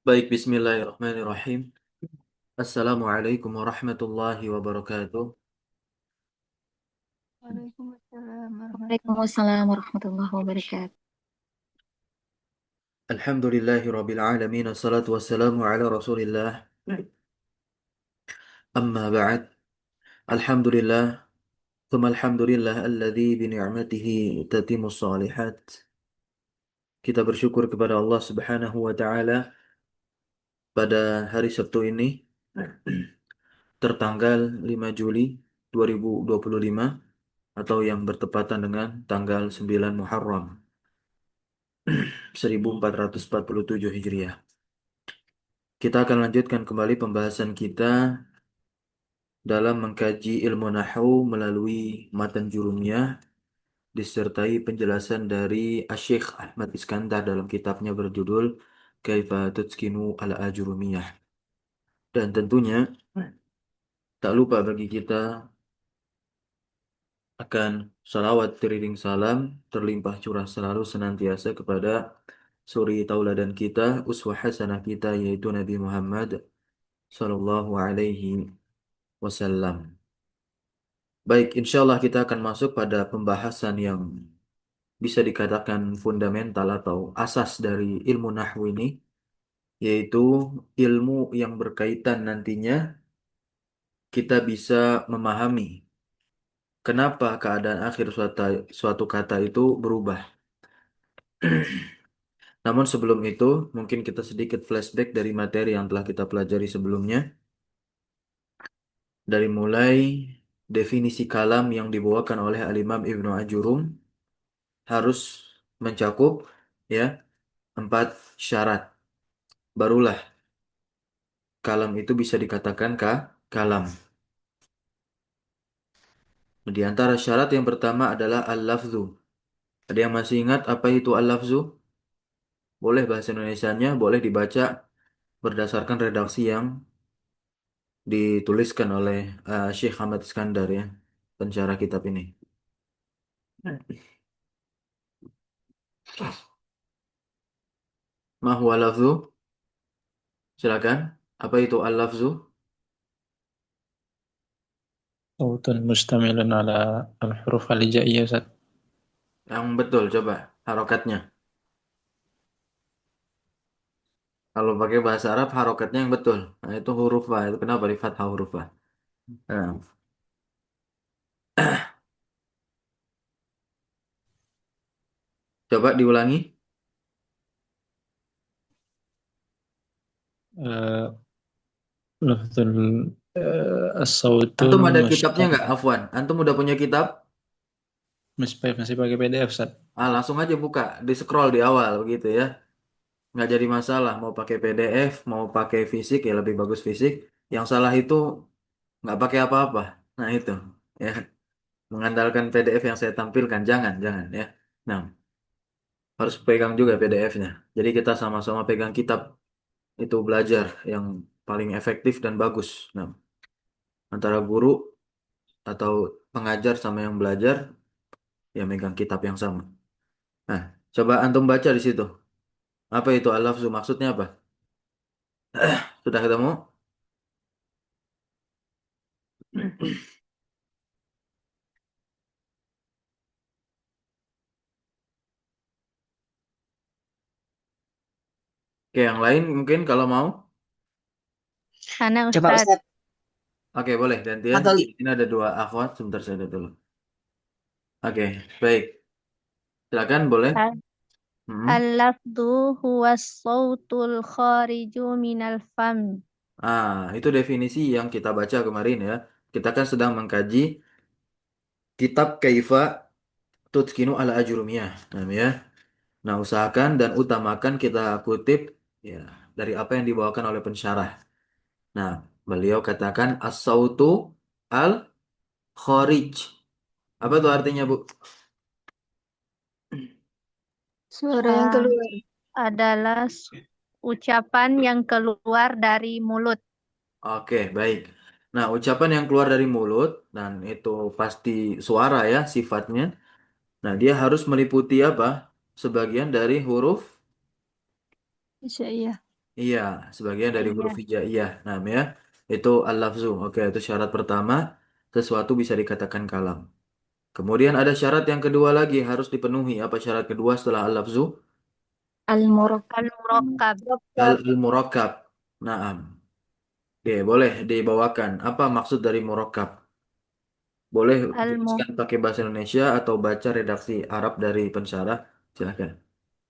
Baik, bismillahirrahmanirrahim. Assalamualaikum warahmatullahi wabarakatuh. Waalaikumsalam warahmatullahi wabarakatuh. Alhamdulillahi rabbil alamin. Assalatu wassalamu ala rasulillah. Amma ba'd. Alhamdulillah. Thumma alhamdulillah alladhi bini'matihi tatimus salihat. Kita bersyukur kepada Allah subhanahu wa ta'ala pada hari Sabtu ini tertanggal 5 Juli 2025 atau yang bertepatan dengan tanggal 9 Muharram 1447 Hijriah. Kita akan lanjutkan kembali pembahasan kita dalam mengkaji ilmu nahwu melalui matan jurumiyah disertai penjelasan dari Asy-Syaikh Ahmad Iskandar dalam kitabnya berjudul Kaifa Tutskinu al-Ajurumiyah. Dan tentunya tak lupa bagi kita akan salawat teriring salam terlimpah curah selalu senantiasa kepada suri tauladan kita, uswah hasanah kita yaitu Nabi Muhammad sallallahu alaihi wasallam. Baik, insya Allah kita akan masuk pada pembahasan yang bisa dikatakan fundamental atau asas dari ilmu nahwu ini, yaitu ilmu yang berkaitan nantinya kita bisa memahami kenapa keadaan akhir suatu kata itu berubah. Namun sebelum itu, mungkin kita sedikit flashback dari materi yang telah kita pelajari sebelumnya, dari mulai definisi kalam yang dibawakan oleh Al-Imam Ibnu Ajurum harus mencakup ya 4 syarat. Barulah kalam itu bisa dikatakan kalam. Di antara syarat yang pertama adalah al-lafzu. Ada yang masih ingat apa itu al-lafzu? Boleh bahasa Indonesianya, boleh dibaca berdasarkan redaksi yang dituliskan oleh Syekh Ahmad Iskandar ya, pensyarah kitab ini. Ma huwa lafzu? Silakan. Apa itu al-lafzu? صوت مشتمل على الحروف الهجائية Ustaz. Yang betul, coba harokatnya. Kalau pakai bahasa Arab, harokatnya yang betul. Nah, itu huruf fa. Itu kenapa di fathah huruf fa? Nah, coba diulangi. آه، لفظ الصوت Antum ada kitabnya المشتمل. nggak, Afwan? Antum udah punya kitab? Masih pakai PDF Ustaz. Langsung aja buka, di scroll di awal begitu ya. Nggak jadi masalah, mau pakai PDF, mau pakai fisik ya lebih bagus fisik. Yang salah itu nggak pakai apa-apa. Nah itu ya, mengandalkan PDF yang saya tampilkan, jangan ya. Nah, harus pegang juga PDF-nya. Jadi kita sama-sama pegang kitab itu belajar yang paling efektif dan bagus. Nah, antara guru atau pengajar sama yang belajar ya megang kitab yang sama. Nah, coba antum baca di situ. Apa itu al-lafzu? Maksudnya apa? Sudah ketemu? Oke, yang lain mungkin kalau mau. Hana Coba Ustadz. Ustadz, Oke, boleh gantian. Fadli. Ini ada 2 akhwat, sebentar saya lihat dulu. Oke, baik. Silakan, boleh. Al- Hmm. Al-lafdu huwa sautul khariju minal fam. Itu definisi yang kita baca kemarin ya. Kita kan sedang mengkaji kitab Kaifa Tutskinu ala Ajurumiyah. Nah, ya. Nah, usahakan dan utamakan kita kutip ya dari apa yang dibawakan oleh pensyarah. Nah, beliau katakan as-sautu al-kharij. Apa itu artinya, Bu? Suara yang keluar. Adalah ucapan yang keluar dari mulut. Oke, baik. Nah, ucapan yang keluar dari mulut, dan itu pasti suara ya sifatnya. Nah, dia harus meliputi apa? Sebagian dari huruf Iya. Iya, sebagian dari huruf Iya. hijaiyah. Nah, ya, itu al-lafzu. Oke, itu syarat pertama, sesuatu bisa dikatakan kalam. Kemudian ada syarat yang kedua lagi harus dipenuhi. Apa syarat kedua setelah al-lafzu? Al-murakkab. Al-murakkab. Naam. Oke, boleh dibawakan. Apa maksud dari murakkab? Boleh Al-mu jelaskan pakai bahasa Indonesia atau baca redaksi Arab dari pensyarah? Silakan.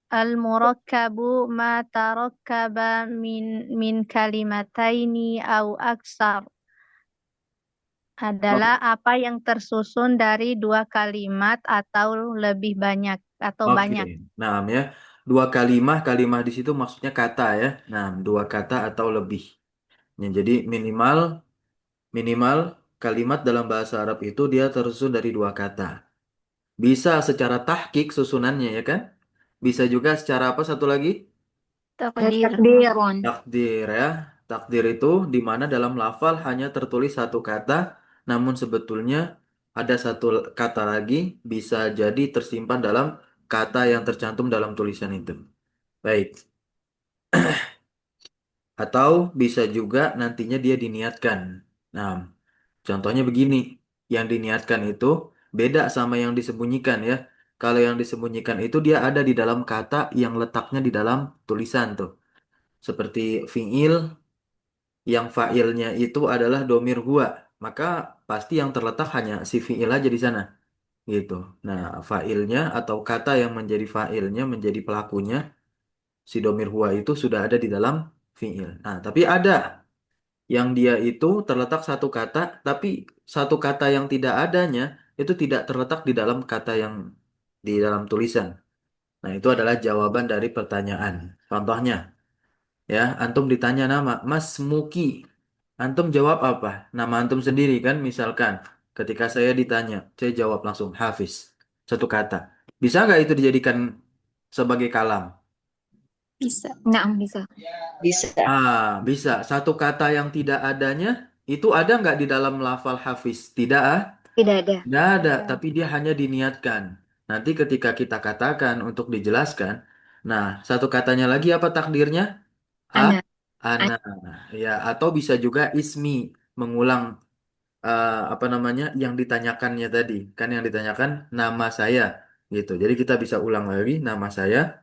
Al-murakkabu ma tarakkaba min kalimataini au aksar adalah apa yang tersusun dari dua kalimat atau lebih banyak atau Oke, banyak. nah ya, dua kalimah, kalimah di situ maksudnya kata ya. Nah, dua kata atau lebih. Ya, jadi minimal minimal kalimat dalam bahasa Arab itu dia tersusun dari dua kata. Bisa secara tahqiq susunannya ya kan? Bisa juga secara apa satu lagi? Takdir. Takdirun. Takdir ya. Takdir itu di mana dalam lafal hanya tertulis satu kata, namun sebetulnya ada satu kata lagi bisa jadi tersimpan dalam kata yang tercantum dalam tulisan itu. Baik. Atau bisa juga nantinya dia diniatkan. Nah, contohnya begini, yang diniatkan itu beda sama yang disembunyikan ya. Kalau yang disembunyikan itu dia ada di dalam kata yang letaknya di dalam tulisan tuh. Seperti fiil yang fa'ilnya itu adalah domir huwa, maka pasti yang terletak hanya si fiil aja di sana gitu. Nah, fa'ilnya atau kata yang menjadi fa'ilnya, menjadi pelakunya, si domir huwa itu sudah ada di dalam fiil. Nah, tapi ada yang dia itu terletak satu kata, tapi satu kata yang tidak adanya itu tidak terletak di dalam kata yang di dalam tulisan. Nah, itu adalah jawaban dari pertanyaan. Contohnya, ya, antum ditanya nama, Mas Muki. Antum jawab apa? Nama antum sendiri kan, misalkan. Ketika saya ditanya, saya jawab langsung Hafiz. Satu kata. Bisa nggak itu dijadikan sebagai kalam? Bisa. Nah, bisa. Bisa. Ah, bisa. Satu kata yang tidak adanya, itu ada nggak di dalam lafal Hafiz? Tidak, ah? Tidak ada. Tidak ada, Ada. tapi dia hanya diniatkan. Nanti ketika kita katakan untuk dijelaskan, nah, satu katanya lagi apa takdirnya? A, Ana. ana. Ana. Ya, atau bisa juga ismi, mengulang apa namanya yang ditanyakannya tadi. Kan yang ditanyakan nama saya gitu. Jadi kita bisa ulang lagi nama saya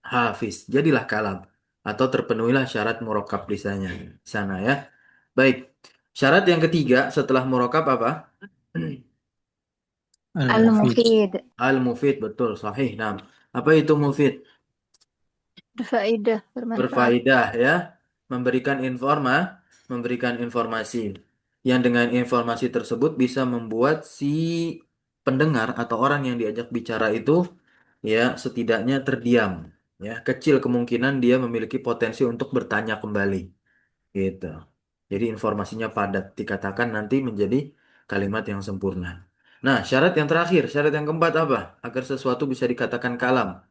Hafiz. Jadilah kalam atau terpenuhilah syarat murokab di sana. Sana ya. Baik. Syarat yang ketiga setelah murokab apa? Al-Mufid. Al-Mufid. Al-mufid betul sahih. Nah, apa itu mufid? Berfaedah, bermanfaat. Berfaedah ya, memberikan informasi. Yang dengan informasi tersebut bisa membuat si pendengar atau orang yang diajak bicara itu ya setidaknya terdiam. Ya, kecil kemungkinan dia memiliki potensi untuk bertanya kembali. Gitu. Jadi informasinya padat dikatakan nanti menjadi kalimat yang sempurna. Nah, syarat yang terakhir, syarat yang keempat apa? Agar sesuatu bisa dikatakan kalam.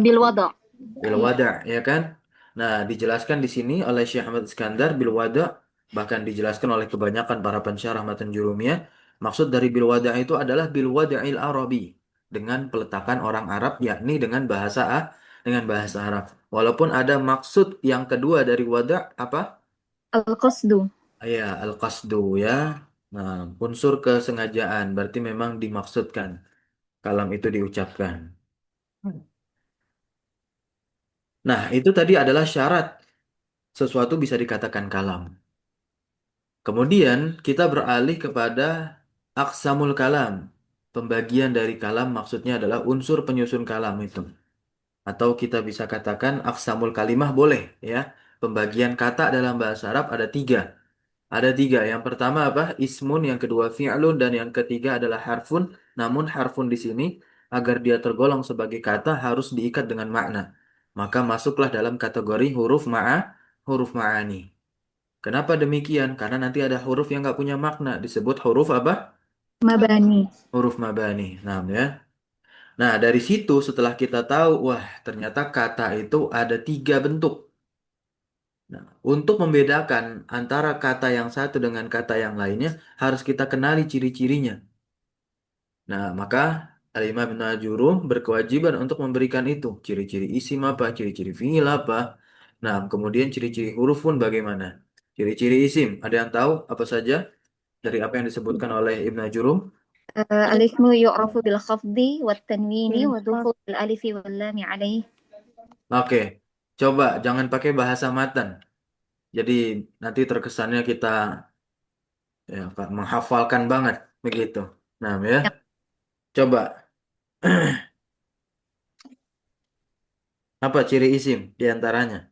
Bil wada'. Bil wada, ya kan? Nah, dijelaskan di sini oleh Syekh Ahmad Iskandar bil wada, bahkan dijelaskan oleh kebanyakan para pensyarah matan jurumiyah. Maksud dari bil wada itu adalah bil wada'il Arabi, dengan peletakan orang Arab yakni dengan bahasa Arab. Walaupun ada maksud yang kedua dari wada apa? Al-Qasdu. Ya, al-qasdu ya. Nah, unsur kesengajaan berarti memang dimaksudkan kalam itu diucapkan. Nah, itu tadi adalah syarat sesuatu bisa dikatakan kalam. Kemudian kita beralih kepada aksamul kalam. Pembagian dari kalam maksudnya adalah unsur penyusun kalam itu. Atau kita bisa katakan aksamul kalimah boleh ya. Pembagian kata dalam bahasa Arab ada tiga. Ada tiga. Yang pertama apa? Ismun, yang kedua fi'lun, dan yang ketiga adalah harfun. Namun harfun di sini agar dia tergolong sebagai kata harus diikat dengan makna. Maka masuklah dalam kategori huruf ma'ani. Kenapa demikian? Karena nanti ada huruf yang nggak punya makna. Disebut huruf apa? Mabani. Huruf mabani. Nah, ya. Nah, dari situ setelah kita tahu, wah ternyata kata itu ada tiga bentuk. Nah, untuk membedakan antara kata yang satu dengan kata yang lainnya, harus kita kenali ciri-cirinya. Nah, maka Al-Imam Ibnu Ajurrum berkewajiban untuk memberikan itu. Ciri-ciri isim apa, ciri-ciri fiil apa. Nah, kemudian ciri-ciri huruf pun bagaimana? Ciri-ciri isim, ada yang tahu apa saja dari apa yang disebutkan oleh Ibnu Jurum? الاسم يعرف بالخفض والتنوين ودخول الألف واللام عليه. Oke, coba jangan pakai bahasa matan. Jadi nanti terkesannya kita ya Pak, menghafalkan banget begitu. Nah, ya, coba apa ciri isim di antaranya?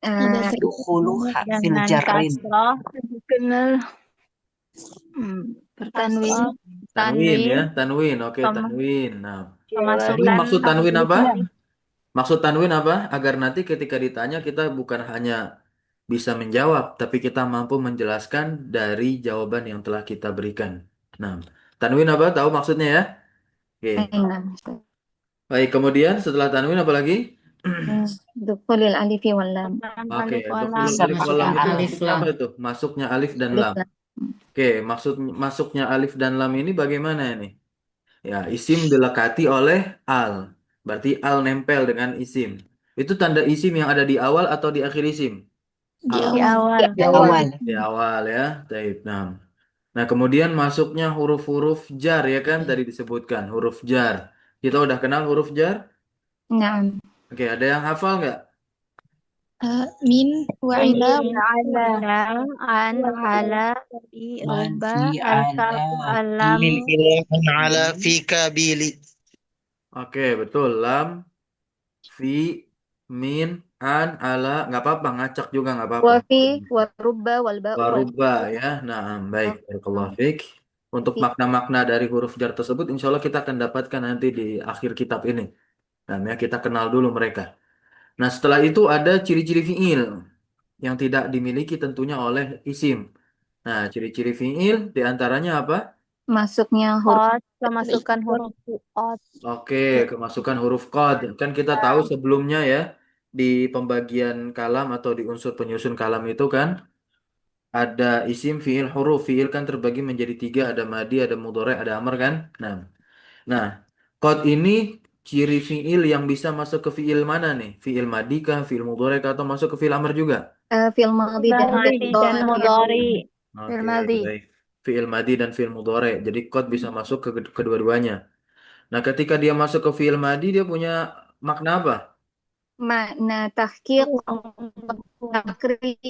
آه، دخول حرف Dengan الجر kasroh, kenal bertanwin. kasroh, Tanwin ya, tanwin, tanwin. Oke, pem- tanwin. Nah, ini pemasukan maksud tanwin apa? alif. Maksud tanwin apa? Agar nanti ketika ditanya kita bukan hanya bisa menjawab, tapi kita mampu menjelaskan dari jawaban yang telah kita berikan. Nah, tanwin apa? Tahu maksudnya ya? Oke. نعم. Baik, kemudian setelah tanwin apa lagi? دخول الألف واللام. Oke, Alif dukhul walam. bisa alif masukkan walam itu alif maksudnya lam. apa itu? Masuknya alif dan ألف lam. لام. Oke, maksud masuknya alif dan lam ini bagaimana ini? Ya, isim dilekati oleh al. Berarti al nempel dengan isim. Itu tanda isim yang ada di awal atau di akhir isim? Di Al. Di awal. awal. Di awal. Di awal ya. Taib. Nah, kemudian masuknya huruf-huruf jar ya kan tadi disebutkan huruf jar. Kita udah kenal huruf jar? نعم. Oke, ada yang hafal nggak? من Min, وعلى ala, an, ala, fi, من ruba, في على al-kafu, في al-lamu. إله على في كابيل. Oke, betul. Lam, fi, min, an, ala. Nggak apa-apa, ngacak juga nggak apa-apa. وفي والرب والباء Waruba والتاء ya. Nah, baik. Barakallahu fiik. Untuk makna-makna dari huruf jar tersebut, insya Allah kita akan dapatkan nanti di akhir kitab ini. Dan ya, kita kenal dulu mereka. Nah, setelah itu ada ciri-ciri fiil yang tidak dimiliki tentunya oleh isim. Nah, ciri-ciri fiil diantaranya apa? masuknya huruf Qad, pemasukan huruf qad. Oke, kemasukan huruf qad. Kan kita tahu sebelumnya ya, di pembagian kalam atau di unsur penyusun kalam itu kan, ada isim, fiil, huruf. Fiil kan terbagi menjadi tiga, ada madi, ada mudhari, ada amr kan? Nah, qad ini ciri fiil yang bisa masuk ke fiil mana nih? Fiil madi kah, fiil mudhari kah, atau masuk ke fiil amr juga? fi'il madhi dan Madi fi'il dan mudhari. Oke, madhi. baik. Fiil madi dan fiil mudhari. Jadi qad bisa masuk ke kedua-duanya. Nah, ketika dia masuk ke fiil madi, dia punya makna apa? Makna tahqiq takrib.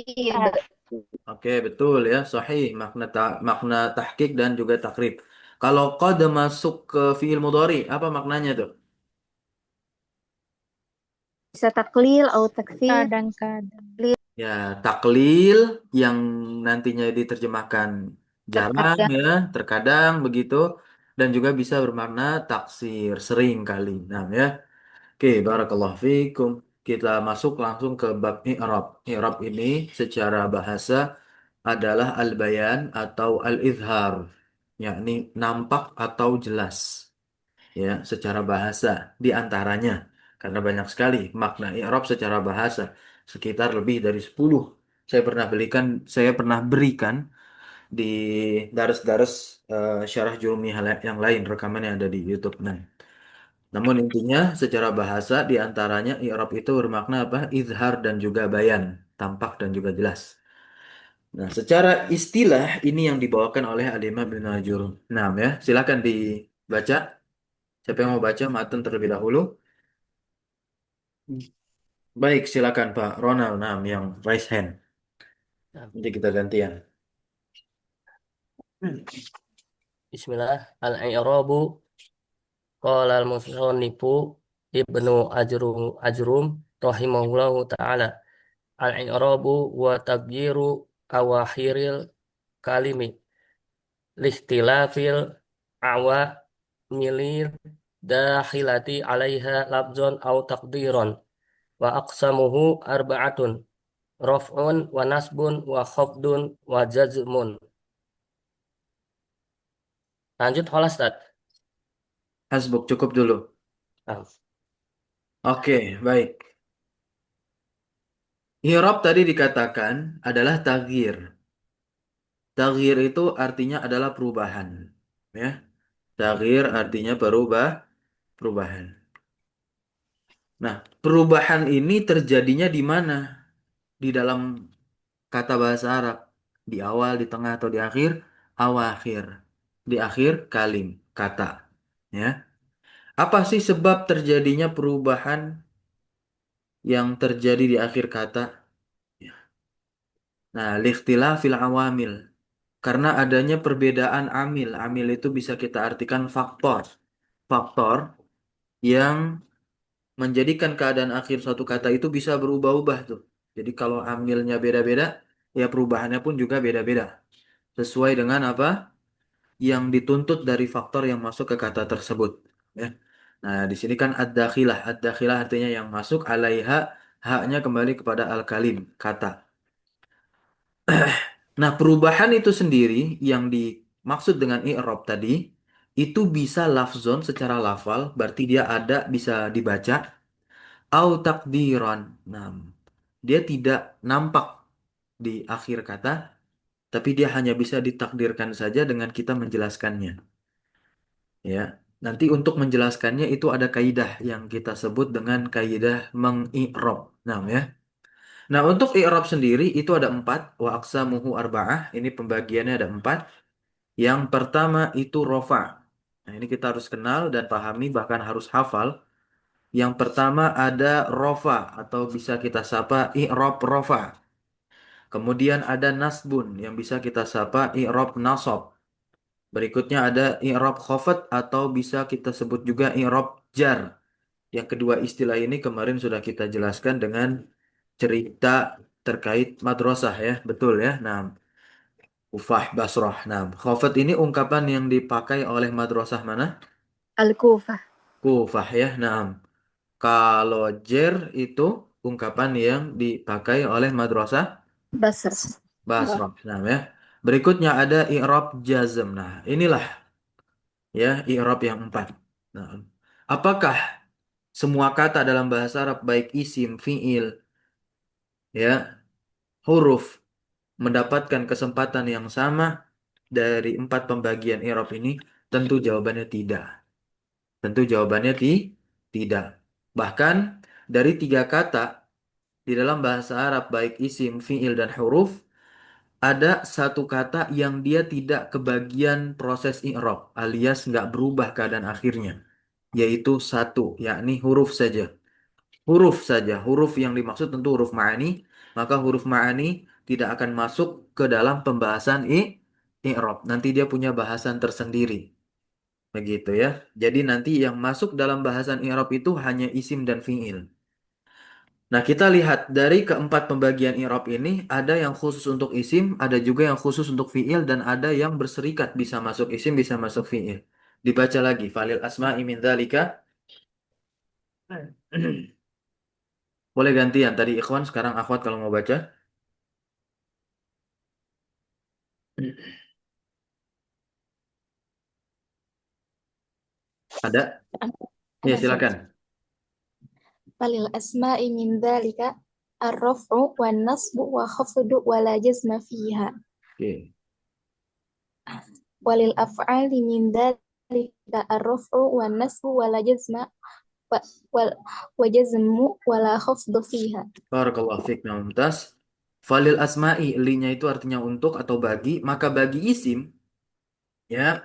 Oke, betul ya, sahih. Makna tahqiq dan juga takrib. Kalau qad masuk ke fiil mudhari, apa maknanya tuh? Bisa taklil atau taksir. Kadang-kadang. Ya, taklil yang nantinya diterjemahkan jarang Terkadang ya, terkadang begitu, dan juga bisa bermakna taksir sering kali. Nah, ya. Oke, barakallahu fiikum. Kita masuk langsung ke bab i'rab. I'rab ini secara bahasa adalah al-bayan atau al-izhar, yakni nampak atau jelas. Ya, secara bahasa di antaranya. Karena banyak sekali makna i'rab secara bahasa, sekitar lebih dari 10. Saya pernah berikan di daras-daras syarah Jurumiyah yang lain, rekaman yang ada di YouTube. Nah, namun intinya secara bahasa di antaranya i'rab itu bermakna apa? Izhar dan juga bayan, tampak dan juga jelas. Nah, secara istilah ini yang dibawakan oleh Al-Imam Ibnu Najur. Nah, ya, silakan dibaca. Siapa yang mau baca matan terlebih dahulu? Baik, silakan Pak Ronald. Nah, yang raise hand. Nanti kita gantian. Bismillah. Al-i'rabu qala al-musannifu Ibnu Ajrum rahimahullahu taala. Al-i'rabu wa tagyiru awakhiril kalimi lihtilafil awamilir dakhilati alaiha labzon au taqdiron wa aqsamuhu arba'atun raf'un wa nasbun wa khafdun wa jazmun. Lanjut holas Tad. Hasbuk cukup dulu. Nah, Oke, baik. I'rab tadi dikatakan adalah taghyir. Taghyir itu artinya adalah perubahan. Ya, taghyir artinya perubahan. Nah, perubahan ini terjadinya di mana? di dalam kata bahasa Arab. Di awal, di tengah, atau di akhir, awakhir. Di akhir kalim, kata. Ya. Apa sih sebab terjadinya perubahan yang terjadi di akhir kata? Nah, likhtilafil awamil. Karena adanya perbedaan amil. Amil itu bisa kita artikan faktor. Faktor yang menjadikan keadaan akhir suatu kata itu bisa berubah-ubah tuh. Jadi kalau amilnya beda-beda, ya perubahannya pun juga beda-beda. Sesuai dengan apa yang dituntut dari faktor yang masuk ke kata tersebut. Ya. Nah, di sini kan ad-dakhilah. Ad-dakhilah artinya yang masuk, alaiha, haknya kembali kepada al-kalim, kata. Nah, perubahan itu sendiri yang dimaksud dengan i'rab tadi, itu bisa lafzon secara lafal, berarti dia ada, bisa dibaca, au takdiran. Nah, dia tidak nampak di akhir kata, tapi dia hanya bisa ditakdirkan saja dengan kita menjelaskannya. Ya, nanti untuk menjelaskannya itu ada kaidah yang kita sebut dengan kaidah mengi'rab. Nah, ya. Nah, untuk i'rab sendiri itu ada empat. Wa aqsamuhu arba'ah. Ini pembagiannya ada empat. Yang pertama itu rofa. Nah, ini kita harus kenal dan pahami, bahkan harus hafal. Yang pertama ada rofa atau bisa kita sapa i'rab rofa. Kemudian ada nasbun yang bisa kita sapa i'rab nasab. Berikutnya ada i'rab khafat atau bisa kita sebut juga i'rab jar. Yang kedua istilah ini kemarin sudah kita jelaskan dengan cerita terkait madrasah ya, betul ya. Nah, Kufah Basrah. Nah, khafat ini ungkapan yang dipakai oleh madrasah mana? Al-Kufah. Kufah ya. Nah, kalau jer itu ungkapan yang dipakai oleh madrasah Basr. Basrah. Nah, ya. Berikutnya ada i'rab jazm. Nah, inilah ya i'rab yang empat. Nah, apakah semua kata dalam bahasa Arab baik isim, fiil, ya, huruf mendapatkan kesempatan yang sama dari empat pembagian i'rab ini? Tentu jawabannya tidak. Tentu jawabannya tidak. Bahkan dari tiga kata di dalam bahasa Arab baik isim, fiil, dan huruf ada satu kata yang dia tidak kebagian proses i'rab alias nggak berubah keadaan akhirnya, yaitu satu, yakni huruf saja. Huruf saja, huruf yang dimaksud tentu huruf ma'ani, maka huruf ma'ani tidak akan masuk ke dalam pembahasan i'rab. Nanti dia punya bahasan tersendiri. Begitu ya. Jadi nanti yang masuk dalam bahasan i'rab itu hanya isim dan fiil. Nah, kita lihat dari keempat pembagian i'rab ini, ada yang khusus untuk isim, ada juga yang khusus untuk fiil, dan ada yang berserikat bisa masuk isim, bisa masuk fiil. Dibaca lagi, falil asma'i min dzalika. Boleh gantian, tadi ikhwan, sekarang akhwat kalau mau baca. Ada? Ya, Ana silakan. Ustaz. Falil asma'i min dzalika ar-raf'u wan nasbu wa khafdu wa la jazma fiha. Oke. Walil af'ali min dzalika ar-raf'u wan nasbu wa la jazma wa, wa, wa jazmu wa la khafdu fiha. Barakallahu fiik, mumtaz. Falil asma'i, li-nya itu artinya untuk atau bagi, maka bagi isim, ya,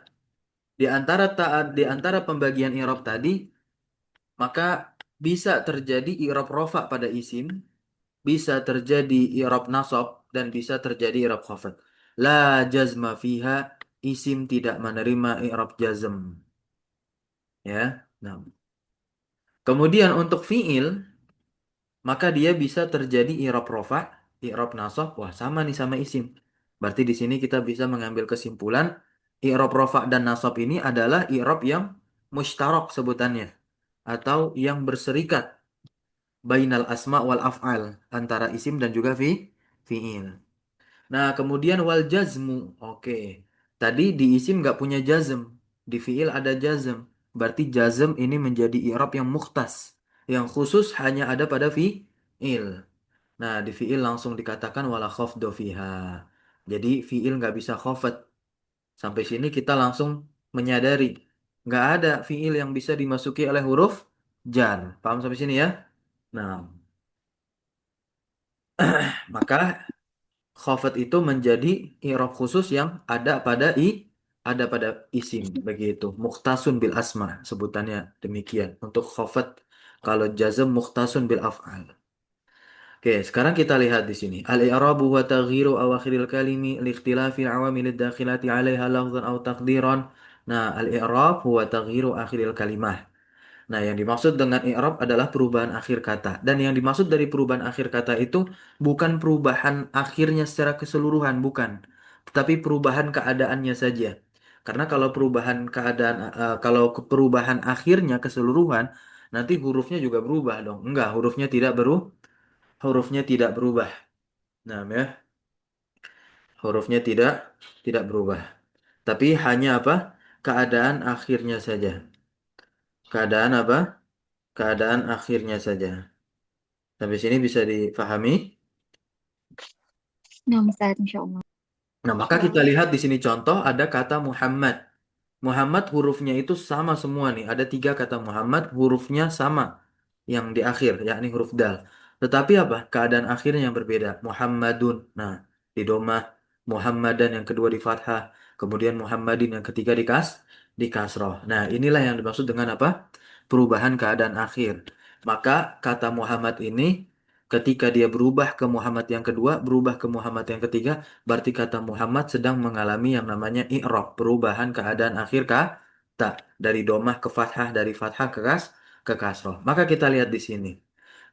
di antara pembagian i'rab tadi, maka bisa terjadi i'rab rofa pada isim, bisa terjadi i'rab nasab, dan bisa terjadi i'rab khafat. La jazma fiha, isim tidak menerima i'rab jazm. Ya. Nah, kemudian untuk fiil, maka dia bisa terjadi i'rab rofa, i'rab nasab, wah sama nih sama isim. Berarti di sini kita bisa mengambil kesimpulan i'rab rofa dan nasab ini adalah i'rab yang mushtarak sebutannya atau yang berserikat bainal asma wal af'al antara isim dan juga fi'il. Nah, kemudian wal jazmu. Oke. Tadi di isim nggak punya jazm, di fi'il ada jazm. Berarti jazm ini menjadi i'rab yang mukhtas, yang khusus hanya ada pada fi'il. Nah, di fi'il langsung dikatakan wala khafdu fiha. Jadi fi'il nggak bisa khafat. Sampai sini kita langsung menyadari nggak ada fi'il yang bisa dimasuki oleh huruf jar. Paham sampai sini ya? Nah, Maka khafat itu menjadi i'rab khusus yang ada pada isim begitu. Mukhtasun bil asma sebutannya demikian. Untuk khafat kalau jazm mukhtasun bil af'al. Oke, sekarang kita lihat di sini. Al-i'rabu wa taghyiru awakhiril kalimi li ikhtilafil awamil dakhilati 'alaiha lafdhan aw taqdiran. Nah, al-i'rab huwa taghyiru akhiril kalimah. Nah, yang dimaksud dengan i'rab adalah perubahan akhir kata. Dan yang dimaksud dari perubahan akhir kata itu bukan perubahan akhirnya secara keseluruhan, bukan. Tetapi perubahan keadaannya saja. Karena kalau perubahan keadaan, kalau perubahan akhirnya keseluruhan, nanti hurufnya juga berubah dong. Enggak, hurufnya tidak berubah. Nah, ya, hurufnya tidak berubah. Tapi hanya apa? Keadaan akhirnya saja. Keadaan apa? Keadaan akhirnya saja. Sampai sini bisa dipahami? Nah, Ustaz, Insya Allah. Nah, maka kita lihat di sini contoh ada kata Muhammad. Muhammad hurufnya itu sama semua nih. Ada 3 kata Muhammad, hurufnya sama yang di akhir, yakni huruf dal. Tetapi apa? Keadaan akhirnya yang berbeda. Muhammadun. Nah, di domah. Muhammadan yang kedua di fathah. Kemudian Muhammadin yang ketiga di kasroh. Nah, inilah yang dimaksud dengan apa? Perubahan keadaan akhir. Maka kata Muhammad ini ketika dia berubah ke Muhammad yang kedua, berubah ke Muhammad yang ketiga, berarti kata Muhammad sedang mengalami yang namanya i'rab, perubahan keadaan akhir kata dari domah ke fathah, dari fathah ke kasroh. Maka kita lihat di sini.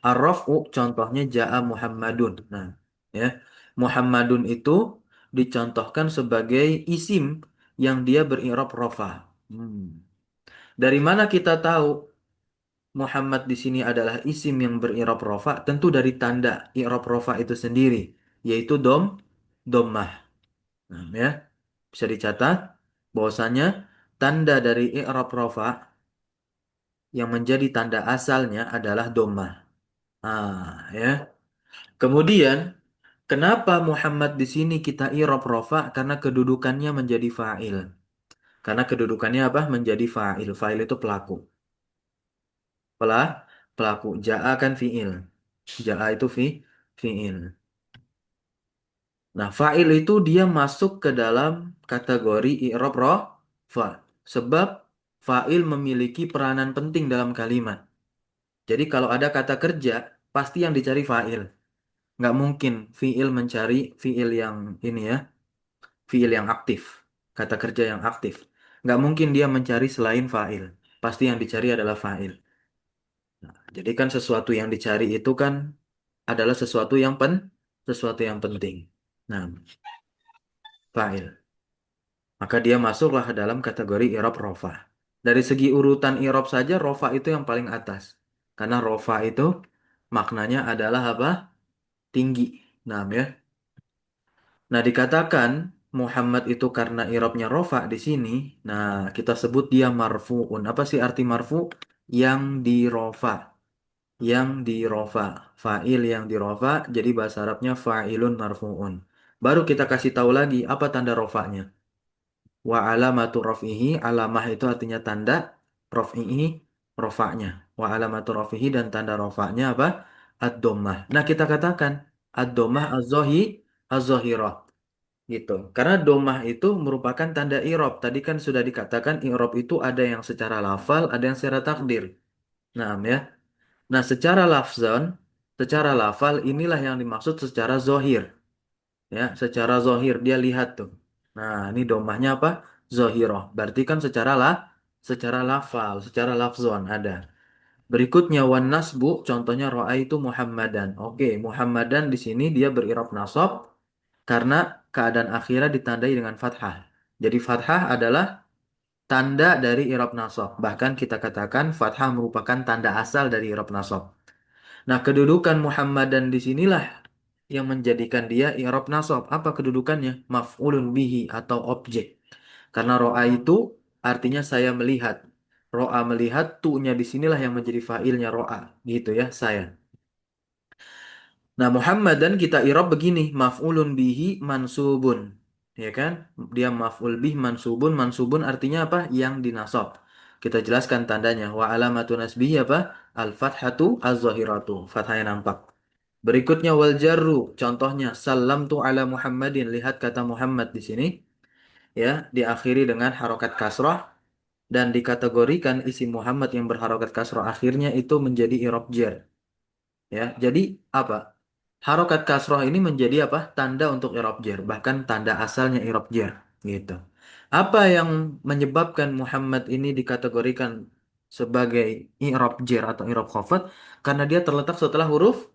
Ar-raf'u contohnya ja'a Muhammadun. Nah, ya. Muhammadun itu dicontohkan sebagai isim yang dia beri'rab rafa. Dari mana kita tahu Muhammad di sini adalah isim yang beri'rab rafa? Tentu dari tanda i'rab rafa itu sendiri, yaitu dhammah. Nah, ya. Bisa dicatat bahwasanya tanda dari i'rab rafa yang menjadi tanda asalnya adalah dhammah. Ya. Kemudian, kenapa Muhammad di sini kita i'rab rafa? Karena kedudukannya menjadi fa'il. Karena kedudukannya apa? Menjadi fa'il. Fa'il itu pelaku. Pelah, pelaku. Ja'a kan fi'il. Ja'a itu fi'il. Nah, fa'il itu dia masuk ke dalam kategori i'rab rafa. Sebab fa'il memiliki peranan penting dalam kalimat. Jadi kalau ada kata kerja, pasti yang dicari fa'il. Nggak mungkin fi'il mencari fi'il yang ini ya, fi'il yang aktif. Kata kerja yang aktif. Nggak mungkin dia mencari selain fa'il. Pasti yang dicari adalah fa'il. Nah, jadi kan sesuatu yang dicari itu kan adalah sesuatu yang penting. Nah, fa'il. Maka dia masuklah dalam kategori i'rab rofa. Dari segi urutan i'rab saja rofa itu yang paling atas. Karena rofa itu maknanya adalah apa? Tinggi. Nah, ya. Nah, dikatakan Muhammad itu karena i'rabnya rofa di sini. Nah, kita sebut dia marfu'un. Apa sih arti marfu? Yang dirofa. Yang dirofa. Fa'il yang dirofa. Jadi bahasa Arabnya fa'ilun marfu'un. Baru kita kasih tahu lagi apa tanda rofanya. Wa alamatu raf'ihi, alamah itu artinya tanda, raf'ihi, rofaknya. Wa alamatu raf'ihi dan tanda rofaknya apa? Ad-dhammah. Nah, kita katakan ad-dhammah az-zahirah. Gitu. Karena dhammah itu merupakan tanda i'rab. Tadi kan sudah dikatakan i'rab itu ada yang secara lafal, ada yang secara takdir. Nah, ya. Nah, secara lafal inilah yang dimaksud secara zohir. Ya, secara zohir dia lihat tuh. Nah, ini domahnya apa? Zohiroh. Berarti kan secara lafal, secara lafzon ada. Berikutnya wan nasbu, contohnya ro'a itu Muhammadan. Oke, Muhammadan di sini dia berirab nasab karena keadaan akhirnya ditandai dengan fathah. Jadi fathah adalah tanda dari irab nasab. Bahkan kita katakan fathah merupakan tanda asal dari irab nasab. Nah, kedudukan Muhammadan di sinilah yang menjadikan dia i'rab nasab. Apa kedudukannya? Maf'ulun bihi atau objek. Karena ro'a itu artinya saya melihat. Ro'a melihat, tu'nya di sinilah yang menjadi fa'ilnya ro'a. Gitu ya, saya. Nah, Muhammadan kita i'rab begini, maf'ulun bihi mansubun. Ya kan? Dia maf'ul bih mansubun. Mansubun artinya apa? Yang dinasab. Kita jelaskan tandanya. Wa alamatu nasbihi apa? Al-fathatu az-zahiratu. Fathah yang nampak. Berikutnya wal jarru, contohnya salamtu ala Muhammadin. Lihat kata Muhammad di sini ya, diakhiri dengan harokat kasrah dan dikategorikan isim Muhammad yang berharokat kasrah akhirnya itu menjadi i'rab jar. Ya, jadi apa? Harokat kasroh ini menjadi apa? Tanda untuk i'rab jar, bahkan tanda asalnya i'rab jar, gitu. Apa yang menyebabkan Muhammad ini dikategorikan sebagai i'rab jar atau i'rab khafat? Karena dia terletak setelah huruf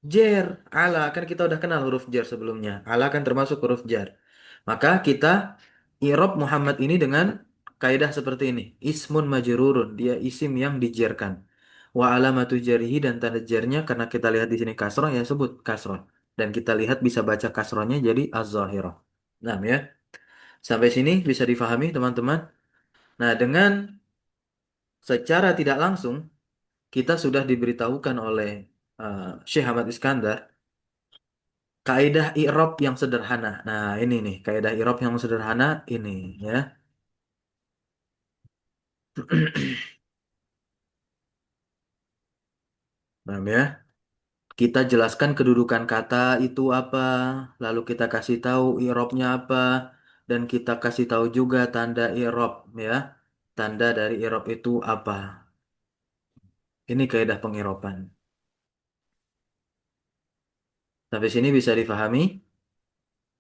jar. Ala kan kita udah kenal huruf jar sebelumnya. Ala kan termasuk huruf jar. Maka kita i'rab Muhammad ini dengan kaidah seperti ini. Ismun majrurun, dia isim yang dijarkan. Wa alamatu jarihi, dan tanda jarnya karena kita lihat di sini kasroh ya sebut kasroh. Dan kita lihat bisa baca kasrohnya jadi az-zahirah. Nah ya, sampai sini bisa difahami teman-teman. Nah, dengan secara tidak langsung kita sudah diberitahukan oleh Syekh Ahmad Iskandar kaidah i'rab yang sederhana. Nah, ini nih kaidah i'rab yang sederhana ini ya. Nah, ya. Kita jelaskan kedudukan kata itu apa, lalu kita kasih tahu i'rabnya apa, dan kita kasih tahu juga tanda i'rab ya. Tanda dari i'rab itu apa? Ini kaidah peng'iroban. Sampai sini bisa difahami?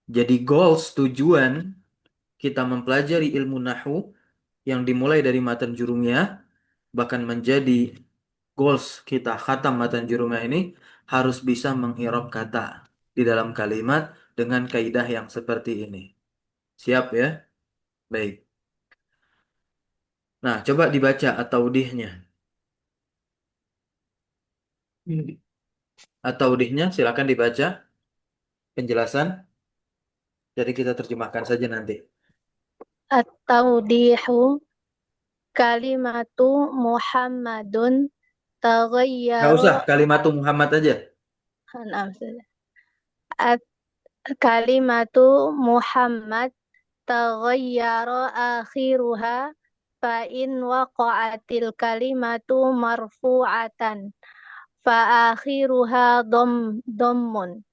Jadi goals tujuan kita mempelajari ilmu nahwu yang dimulai dari matan jurumiyah bahkan menjadi goals kita khatam matan jurumiyah ini harus bisa mengirab kata di dalam kalimat dengan kaidah yang seperti ini. Siap ya? Baik. Nah, coba dibaca at-taudihnya. At-taudihnya silakan dibaca penjelasan. Jadi kita terjemahkan saja nanti. At-tawdihu kalimatu Muhammadun Nggak usah, taghayyara. kalimat Muhammad aja. Kalimatu Muhammad taghayyara akhiruha fa in waqa'atil kalimatu marfu'atan fa akhiruha dhammun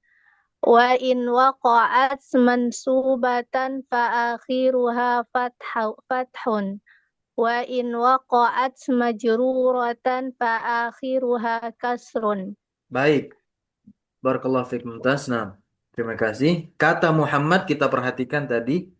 wa in waqa'at mansubatan fa akhiruha fathun wa in waqa'at majruratan fa akhiruha kasrun. Baik. Barakallahu fiik, mumtaz. Nah, terima kasih. Kata Muhammad kita perhatikan tadi,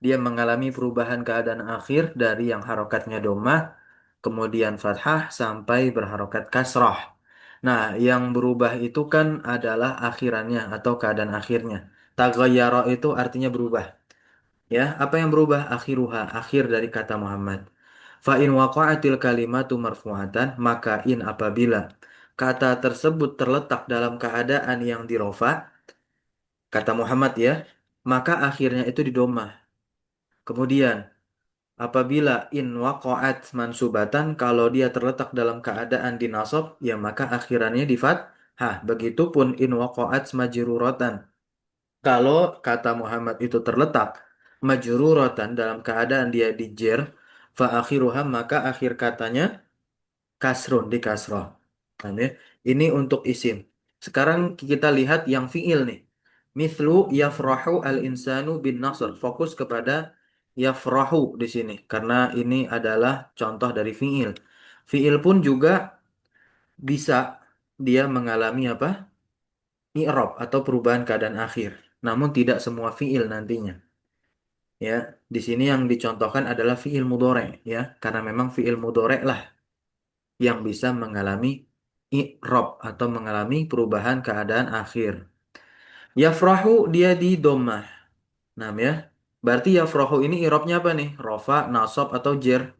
dia mengalami perubahan keadaan akhir dari yang harokatnya domah, kemudian fathah sampai berharokat kasrah. Nah, yang berubah itu kan adalah akhirannya atau keadaan akhirnya. Taghayyara itu artinya berubah. Ya, apa yang berubah? Akhiruha, akhir dari kata Muhammad. Fa in waqa'atil kalimatu marfu'atan, maka in apabila kata tersebut terletak dalam keadaan yang dirofa, kata Muhammad ya, maka akhirnya itu didomah. Kemudian apabila in waqa'at mansubatan, kalau dia terletak dalam keadaan dinasab, ya maka akhirannya di fathah. Begitupun in waqa'at majruratan. Kalau kata Muhammad itu terletak majruratan dalam keadaan dia di jer, fa akhiruha, maka akhir katanya kasrun, di kasroh. Paham ya? Ini untuk isim. Sekarang kita lihat yang fiil nih. Mithlu yafrahu al-insanu bin nasr. Fokus kepada yafrahu di sini karena ini adalah contoh dari fiil. Fiil pun juga bisa dia mengalami apa? I'rab atau perubahan keadaan akhir. Namun tidak semua fiil nantinya. Ya, di sini yang dicontohkan adalah fiil mudhari ya, karena memang fiil mudhari lah yang bisa mengalami i'rab atau mengalami perubahan keadaan akhir. Yafrahu dia di dhammah. Nah, ya. Berarti yafrahu ini i'rabnya apa nih? Rofa, nasab atau jer?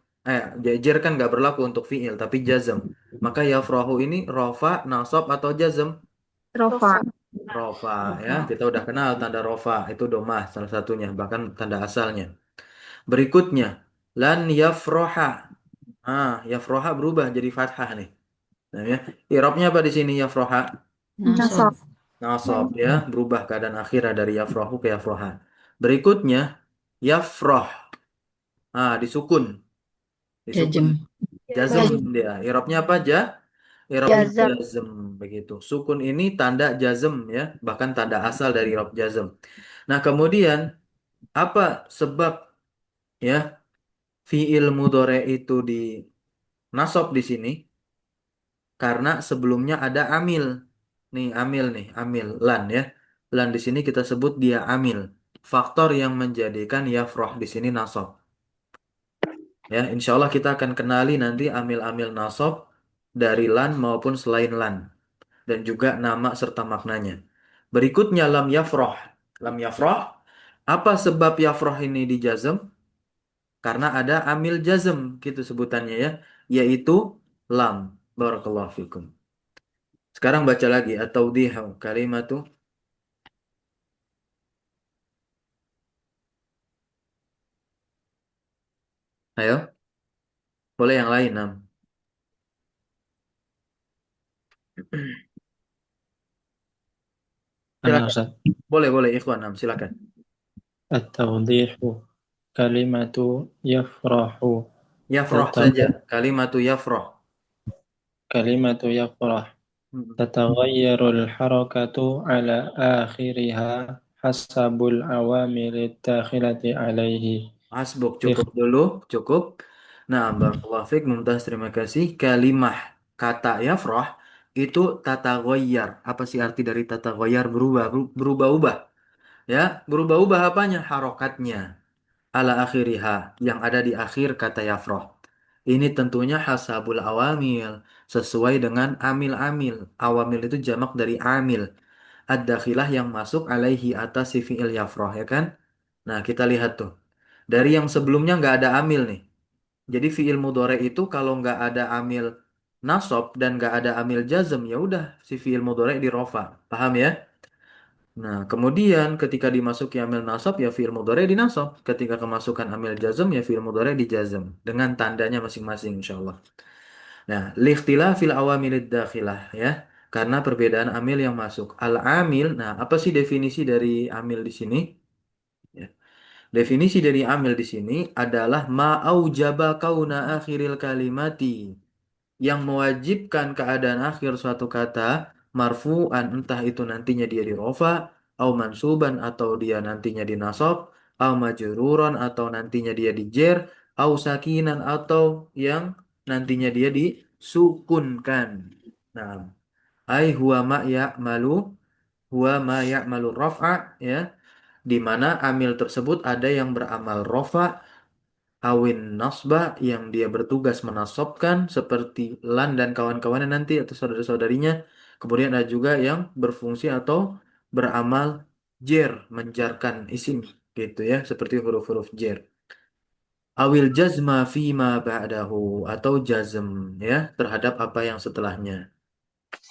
Jer kan nggak berlaku untuk fiil tapi jazm. Maka yafrahu ini rofa, nasab atau jazm? Rofa. Rofa ya. Kita udah kenal tanda rofa itu dhammah salah satunya, bahkan tanda asalnya. Berikutnya lan yafroha. Yafroha berubah jadi fathah nih. Nah, ya. I'rabnya apa di sini yafroha? Nasab. Nasab ya, berubah keadaan akhirnya dari yafrohu ke yafroha. Berikutnya yafroh. Disukun. Disukun. Jazm dia. I'rabnya apa aja? i'rabnya Jazm. jazm begitu. Sukun ini tanda jazm ya, bahkan tanda asal dari i'rab jazm. Nah, kemudian apa sebab ya fiil mudhari itu di nasab di sini? Karena sebelumnya ada amil. Nih, amil nih, amil lan ya. Lan di sini kita sebut dia amil. Faktor yang menjadikan yafrah di sini nasab. Ya, insya Allah kita akan kenali nanti amil-amil nasab dari lan maupun selain lan dan juga nama serta maknanya. Berikutnya lam yafrah. Lam yafrah. Apa sebab yafrah ini dijazm? Karena ada amil jazm gitu sebutannya ya, yaitu lam. Barakallahu fikum. Sekarang baca lagi atau dihu kalimatu. Ayo, boleh yang lain, Nam. Ana Silakan. Ustaz. Boleh, boleh ikhwan, Nam, silakan. At-tawdihu kalimatu yafrahu. Yafrah Tata- saja. Kalimatu yafrah. kalimatu yafrah. Hmm. Tataghayyaru al-harakatu ala akhiriha hasabul awamil dakhilati alaihi. Hasbuk, cukup dulu, cukup. Nah, barakallahu fiik, mumtaz, terima kasih. Kalimah kata yafrah itu tata ghayyar. Apa sih arti dari tata ghayyar? Berubah, berubah-ubah. Ya, berubah-ubah apanya? Harokatnya. Ala akhiriha, yang ada di akhir kata yafrah. Ini tentunya hasabul awamil, sesuai dengan amil-amil. Awamil itu jamak dari amil. Ad-dakhilah yang masuk alaihi atas si fi'il yafrah, ya kan? Nah, kita lihat tuh. Dari yang sebelumnya nggak ada amil nih. Jadi fi'il mudhari itu kalau nggak ada amil nasab dan nggak ada amil jazm, ya udah si fi'il mudhari dirofa. Paham ya? Nah, kemudian ketika dimasuki amil nasab ya fi'il mudhari dinasab. Ketika kemasukan amil jazm ya fi'il mudhari dijazm dengan tandanya masing-masing insyaallah. Nah, fil awamilid dakhilah ya. Karena perbedaan amil yang masuk. Al-amil, nah apa sih definisi dari amil di sini? Ya. Definisi dari amil di sini adalah ma'aujaba kauna akhiril kalimati, yang mewajibkan keadaan akhir suatu kata marfu'an, entah itu nantinya dia di rofa, au mansuban atau dia nantinya di nasab, au majruran atau nantinya dia di jer, au sakinan atau yang nantinya dia disukunkan. Nah, ai huwa ma ya'malu raf'a ya, di mana amil tersebut ada yang beramal rofa, awin nasba yang dia bertugas menasobkan seperti lan dan kawan-kawannya nanti atau saudara-saudarinya. Kemudian ada juga yang berfungsi atau beramal jer, menjarkan isim gitu ya, seperti huruf-huruf jer. Awil jazma fima ba'dahu, atau jazm ya terhadap apa yang setelahnya.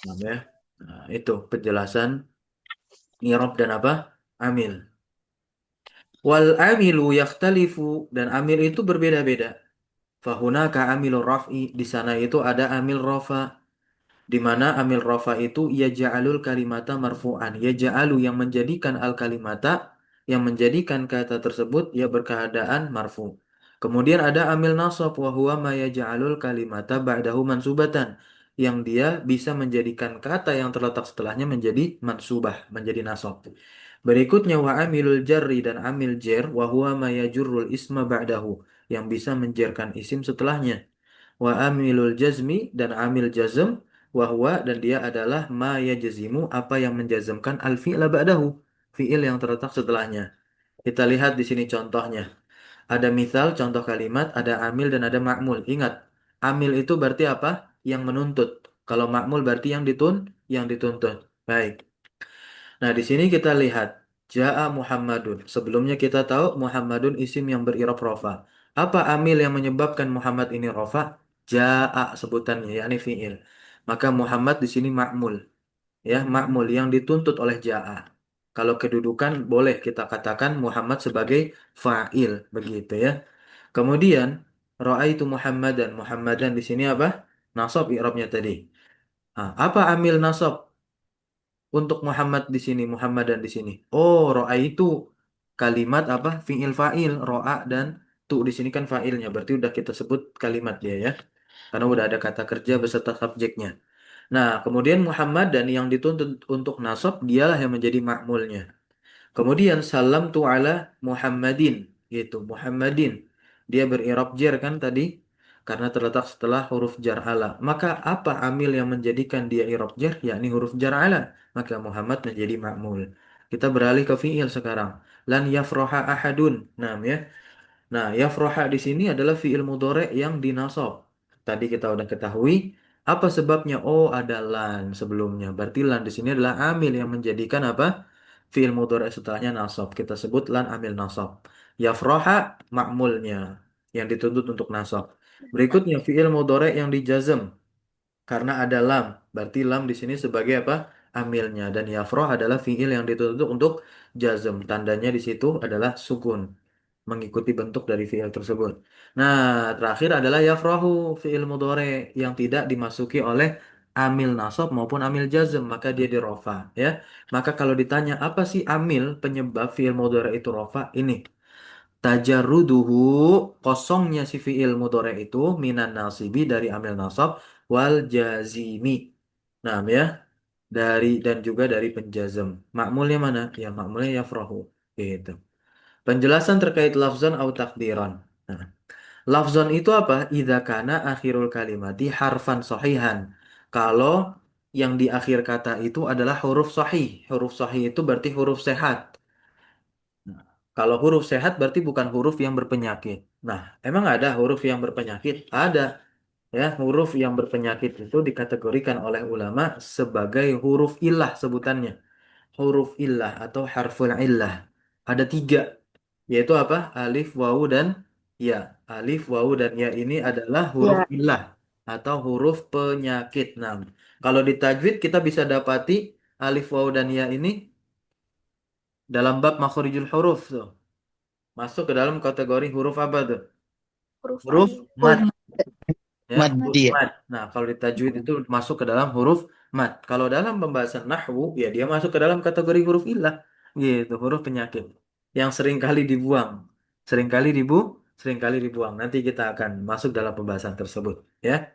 Paham ya? Nah, itu penjelasan i'rab dan apa? Amil. Wal amilu yakhtalifu, dan amil itu berbeda-beda. Fahunaka amilur raf'i, di sana itu ada amil rafa, di mana amil rafa itu yaj'alul kalimata marfu'an, yaj'alu yang menjadikan al kalimata, yang menjadikan kata tersebut ya berkeadaan marfu. Kemudian ada amil nasab, wa huwa ma yaj'alul kalimata ba'dahu mansubatan, yang dia bisa menjadikan kata yang terletak setelahnya menjadi mansubah, menjadi nasab. Berikutnya wa amilul jarri, dan amil jer, wa huwa ma yajurrul isma ba'dahu, yang bisa menjerkan isim setelahnya. Wa amilul jazmi, dan amil jazm, wa huwa, dan dia adalah ma yajzimu, apa yang menjazmkan al fi'la ba'dahu, fi'il yang terletak setelahnya. Kita lihat di sini contohnya. Ada misal contoh kalimat, ada amil dan ada ma'mul. Ingat, amil itu berarti apa? Yang menuntut. Kalau ma'mul berarti yang dituntut. Baik. Nah, di sini kita lihat Ja'a Muhammadun. Sebelumnya kita tahu Muhammadun isim yang berirab rofa. Apa amil yang menyebabkan Muhammad ini rofa? Ja'a sebutannya, yakni fi'il. Maka Muhammad di sini ma'mul. Ya, ma'mul yang dituntut oleh Ja'a. Kalau kedudukan boleh kita katakan Muhammad sebagai fa'il, begitu ya. Kemudian Ra'aitu Muhammadan. Muhammadan di sini apa? Nasab i'rabnya tadi. Nah, apa amil nasab untuk Muhammad di sini, Muhammad dan di sini? Oh, ro'a itu kalimat apa? Fi'il fa'il, ro'a dan tu di sini kan fa'ilnya. Berarti udah kita sebut kalimat dia ya. Karena udah ada kata kerja beserta subjeknya. Nah, kemudian Muhammad dan yang dituntut untuk nasab dialah yang menjadi makmulnya. Kemudian salam tu ala Muhammadin gitu. Muhammadin dia berirab jar kan tadi karena terletak setelah huruf jar ala. Maka apa amil yang menjadikan dia irab jar yakni huruf jar ala. Maka Muhammad menjadi makmul. Kita beralih ke fiil sekarang. Lan yafroha ahadun. Nah, ya. Nah, yafroha di sini adalah fiil mudhari yang dinasab. Tadi kita udah ketahui apa sebabnya? Oh, ada lan sebelumnya. Berarti lan di sini adalah amil yang menjadikan apa? Fiil mudhari setelahnya nasab. Kita sebut lan amil nasab. Yafroha makmulnya yang dituntut untuk nasab. Berikutnya fiil mudhari yang dijazm karena ada lam. Berarti lam di sini sebagai apa? Amilnya dan yafroh adalah fiil yang dituntut untuk jazm. Tandanya di situ adalah sukun mengikuti bentuk dari fiil tersebut. Nah, terakhir adalah yafrahu fiil mudhari yang tidak dimasuki oleh amil nasab maupun amil jazm, maka dia dirofa ya. Maka kalau ditanya apa sih amil penyebab fiil mudhari itu rofa? Ini tajarruduhu kosongnya si fiil mudhari itu minan nasibi dari amil nasab wal jazimi. Nah, ya dan juga dari penjazm. Makmulnya mana? Ya makmulnya yafrahu. Gitu. Penjelasan terkait lafzan atau takdiran. Nah, lafzan itu apa? Idza kana akhirul kalimati harfan sahihan. Kalau yang di akhir kata itu adalah huruf sahih. Huruf sahih itu berarti huruf sehat. Nah, kalau huruf sehat berarti bukan huruf yang berpenyakit. Nah, emang ada huruf yang berpenyakit? Ada. Ya, huruf yang berpenyakit itu dikategorikan oleh ulama sebagai huruf ilah sebutannya. Huruf ilah atau harful illah. Ada tiga, yaitu apa? Alif, wawu, dan ya. Alif, wawu, dan ya ini adalah huruf Ya. ilah atau huruf penyakit. Nah, kalau di tajwid kita bisa dapati alif, wawu, dan ya ini dalam bab makhorijul huruf tuh. Masuk ke dalam kategori huruf apa tuh? Huruf Huruf mat. Huruf Ya, huruf Maddi. mat. Nah, kalau di tajwid itu masuk ke dalam huruf mat. Kalau dalam pembahasan nahwu, ya dia masuk ke dalam kategori huruf ilah, gitu, huruf penyakit yang sering kali dibuang, sering kali sering kali dibuang. Nanti kita akan masuk dalam pembahasan tersebut, ya.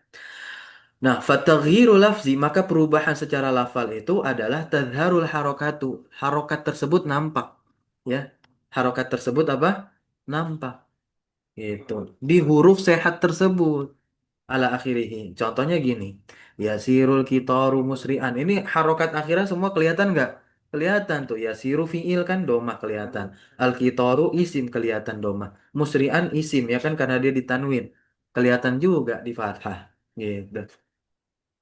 Nah, fataghyiru lafzi, maka perubahan secara lafal itu adalah tadharul harokatu. Harokat tersebut nampak, ya. Harokat tersebut apa? Nampak, gitu. Di huruf sehat tersebut ala akhirihi. Contohnya gini. Yasirul kitaru musri'an. Ini harokat akhirnya semua kelihatan nggak? Kelihatan tuh. Yasiru fi'il kan doma kelihatan. Al kitaru isim kelihatan doma. Musri'an isim ya kan karena dia ditanwin. Kelihatan juga di fathah. Gitu.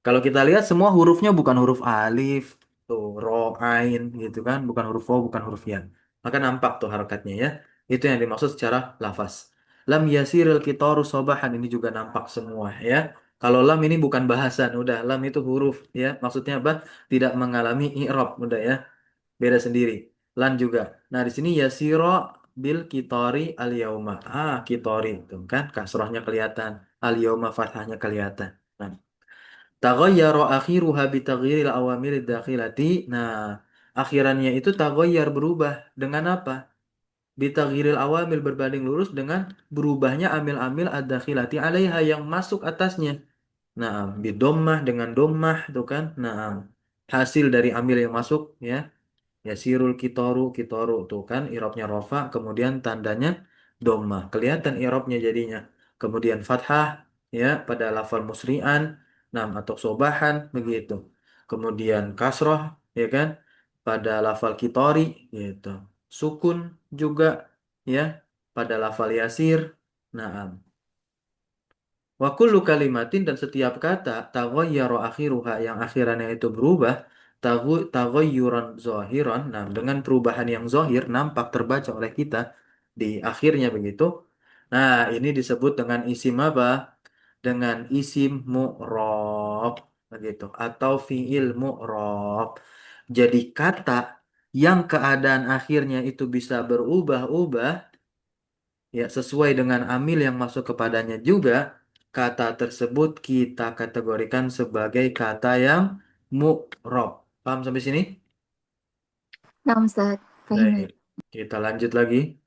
Kalau kita lihat semua hurufnya bukan huruf alif, tuh, ro, ain gitu kan, bukan huruf o, bukan huruf ya. Maka nampak tuh harokatnya ya. Itu yang dimaksud secara lafaz. Lam yasiril kitaru sobahan ini juga nampak semua ya. Kalau lam ini bukan bahasan, udah lam itu huruf ya. Maksudnya apa? Tidak mengalami i'rab, udah ya. Beda sendiri. Lan juga. Nah, di sini yasiro bil kitori al yauma. Ah, kitori itu kan kasrohnya kelihatan, al yauma fathahnya kelihatan. Nah, taghayyara akhiruha bi taghyiril awamil dakhilati. Nah, akhirannya itu taghayyar berubah dengan apa? Bi taghyiril awamil berbanding lurus dengan berubahnya amil-amil ad-dakhilati alaiha yang masuk atasnya. Nah, bi dhammah dengan dhammah itu kan. Nah, hasil dari amil yang masuk ya. Yasirul kitoru tuh kan irobnya rofa, kemudian tandanya doma. Kelihatan irobnya jadinya. Kemudian fathah ya pada lafal musri'an, nam atau sobahan begitu. Kemudian kasroh ya kan pada lafal kitori gitu. Sukun juga ya pada lafal yasir. Naam. Wa kullu kalimatin dan setiap kata taghayyara akhiruha yang akhirannya itu berubah taghayyuran zahiran. Nah, dengan perubahan yang zahir nampak terbaca oleh kita di akhirnya begitu. Nah, ini disebut dengan isim apa? Dengan isim mu'rab begitu atau fiil mu'rab. Jadi kata yang keadaan akhirnya itu bisa berubah-ubah ya sesuai dengan amil yang masuk kepadanya juga kata tersebut kita kategorikan sebagai kata yang mu'rob. Paham sampai sini? Nah, Ustaz. Baik, Fahim. kita lanjut lagi.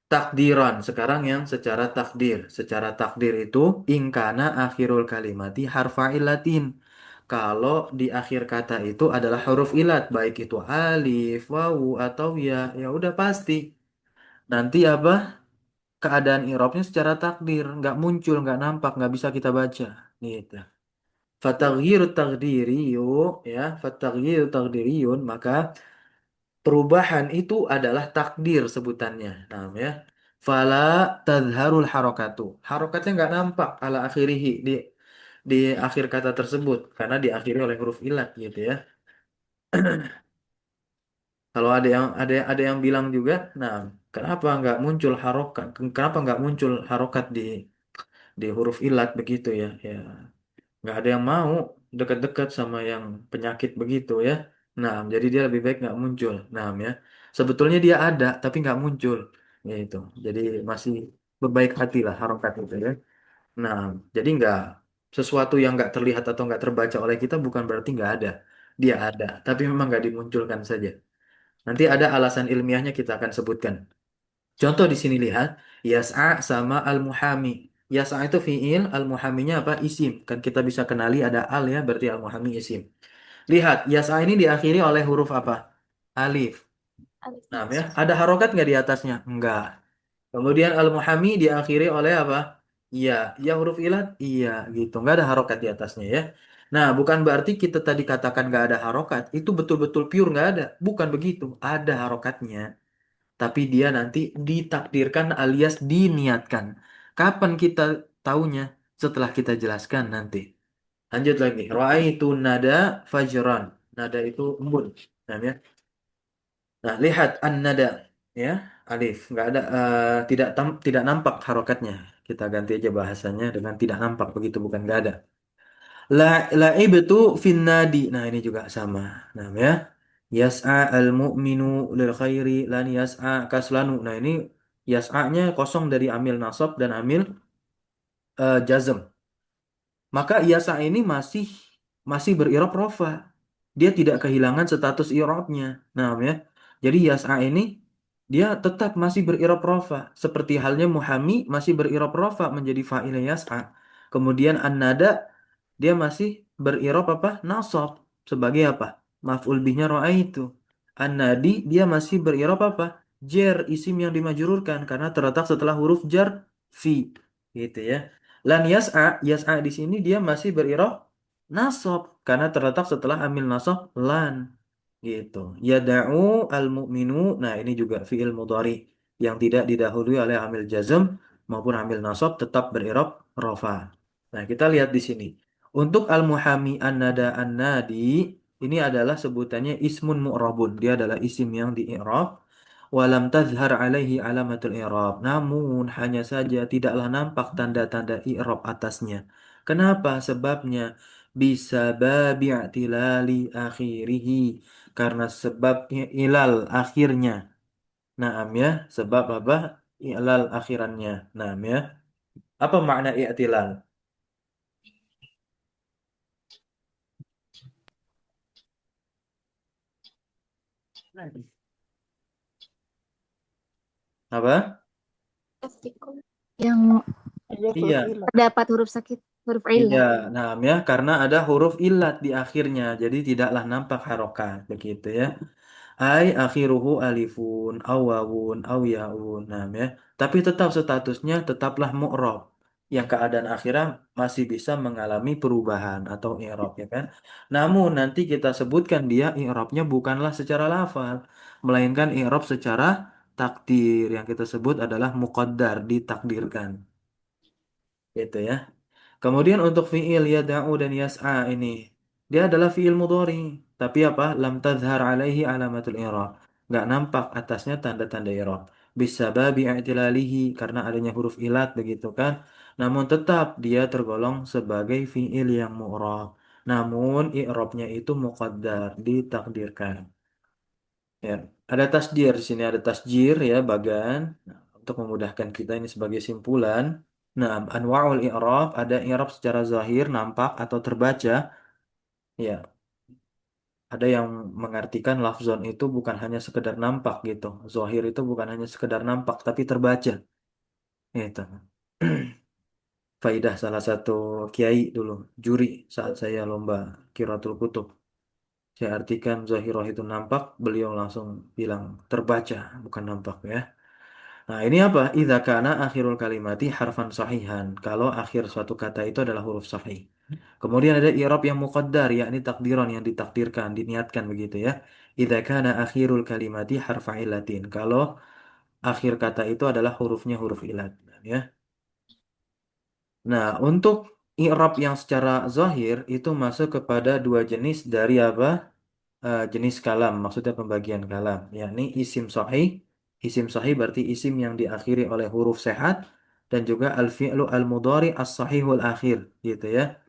Takdiran, sekarang yang secara takdir. Secara takdir itu ingkana akhirul kalimati harfa illatin. kalau di akhir kata itu adalah huruf ilat, baik itu alif, wawu atau ya, ya udah pasti. Nanti apa? Keadaan i'rabnya secara takdir, nggak muncul, nggak nampak, nggak bisa kita baca. Gitu. Fataghiru taqdiriyu ya, fataghiru taqdiriyun, maka perubahan itu adalah takdir sebutannya. Nah, ya. Fala tadharul harokatu. Harokatnya nggak nampak ala akhirihi di akhir kata tersebut karena diakhiri oleh huruf ilat gitu ya. Kalau ada yang bilang juga, nah kenapa nggak muncul harokat? Kenapa nggak muncul harokat di huruf ilat begitu ya? Ya nggak ada yang mau dekat-dekat sama yang penyakit begitu ya. Nah, jadi dia lebih baik nggak muncul. Nah, ya. Sebetulnya dia ada, tapi nggak muncul. Gitu. Jadi masih berbaik hati lah harokat itu ya. Nah, jadi nggak sesuatu yang nggak terlihat atau nggak terbaca oleh kita bukan berarti nggak ada. Dia ada, tapi memang nggak dimunculkan saja. Nanti ada alasan ilmiahnya kita akan sebutkan. Contoh di sini lihat, yas'a sama al-muhami. Yas'a itu fi'il, al-muhaminya apa? Isim. Kan kita bisa kenali ada al ya, berarti al-muhami isim. Lihat, yas'a ini diakhiri oleh huruf apa? Alif. Alif. Nah, ya, ada harokat nggak di atasnya? Enggak. Kemudian al-muhami diakhiri oleh apa? Iya. Ya huruf ilat? Iya, gitu. Nggak ada harokat di atasnya ya. Nah, bukan berarti kita tadi katakan nggak ada harokat. Itu betul-betul pure nggak ada. Bukan begitu. Ada harokatnya tapi dia nanti ditakdirkan alias diniatkan. Kapan kita taunya? Setelah kita jelaskan nanti. Lanjut lagi. Ra'aitu nada fajran. Nada itu embun. Namanya. Nah, lihat an-nada ya, alif. Nggak ada tidak nampak harokatnya. Kita ganti aja bahasanya dengan tidak nampak begitu bukan nggak ada. La'ibtu fin nadi. Nah, ini juga sama. Nah, ya. Yas'a al-mu'minu lil khairi lan yas'a kaslanu. Nah, ini yas'a-nya kosong dari amil nasab dan amil jazm. Maka yas'a ini masih berirob rofa. Dia tidak kehilangan status irobnya. Nah, ya. Jadi yas'a ini dia tetap masih berirob rofa. Seperti halnya Muhammi masih berirob rofa menjadi fa'il yas'a. Kemudian an-nada dia masih berirob apa? Nasab sebagai apa? Maf'ul bihnya itu. An-nadi dia masih berirob apa? Jar, isim yang dimajrurkan karena terletak setelah huruf jar fi. Gitu ya. Lan yas'a di sini dia masih berirob nasab karena terletak setelah amil nasab lan. Gitu. Yada'u al-mu'minu. Nah, ini juga fi'il mudhari yang tidak didahului oleh amil jazm maupun amil nasab tetap berirob rofa. Nah, kita lihat di sini. Untuk al-muhami an-nada an-nadi ini adalah sebutannya ismun mu'rabun. Dia adalah isim yang di-i'rab. Walam tazhar alaihi alamatul i'rab. Namun hanya saja tidaklah nampak tanda-tanda i'rab atasnya. Kenapa? Sebabnya bisa babi i'tilali akhirihi. Karena sebabnya ilal akhirnya. Naam ya. Sebab apa? Ilal akhirannya. Naam ya. Apa makna i'tilal? Apa? Yang Iya, terdapat huruf sakit, huruf iya. illah. Nah, ya karena ada huruf illat di akhirnya, jadi tidaklah nampak harokat begitu ya. Ai akhiruhu alifun, awawun, awyaun. Nah, ya. Tapi tetap statusnya tetaplah mu'rab. Yang keadaan akhirnya masih bisa mengalami perubahan atau i'rab ya kan. Namun nanti kita sebutkan dia i'rabnya bukanlah secara lafal, melainkan i'rab secara takdir yang kita sebut adalah muqaddar, ditakdirkan. Gitu ya. Kemudian untuk fiil yada'u dan yas'a ini dia adalah fiil mudhari, tapi apa? Lam tazhar alaihi alamatul i'rab. Nggak nampak atasnya tanda-tanda i'rab. Bisababi i'tilalihi karena adanya huruf ilat begitu kan. Namun tetap dia tergolong sebagai fiil yang mu'rab. Namun i'rabnya itu muqaddar, ditakdirkan. Ya, ada tasjir di sini ada tasjir ya bagan. Nah, untuk memudahkan kita ini sebagai simpulan. Nah, anwa'ul i'rab ada i'rab secara zahir nampak atau terbaca. Ya, ada yang mengartikan lafzon itu bukan hanya sekedar nampak gitu. Zahir itu bukan hanya sekedar nampak tapi terbaca. Itu. faidah salah satu kiai dulu, juri saat saya lomba Qiraatul Kutub. Saya artikan zahirah itu nampak, beliau langsung bilang terbaca, bukan nampak ya. Nah, ini apa? Idza kana akhirul kalimati harfan sahihan. Kalau akhir suatu kata itu adalah huruf sahih. Kemudian ada i'rab yang muqaddar, yakni takdiran yang ditakdirkan, diniatkan begitu ya. Idza kana akhirul kalimati harfa illatin. Kalau akhir kata itu adalah hurufnya huruf illat ya. Nah, untuk i'rab yang secara zahir itu masuk kepada dua jenis dari apa? Jenis kalam, maksudnya pembagian kalam, yakni isim sahih berarti isim yang diakhiri oleh huruf sehat, dan juga al-fi'lu al-mudhari as-sahihul akhir, gitu ya.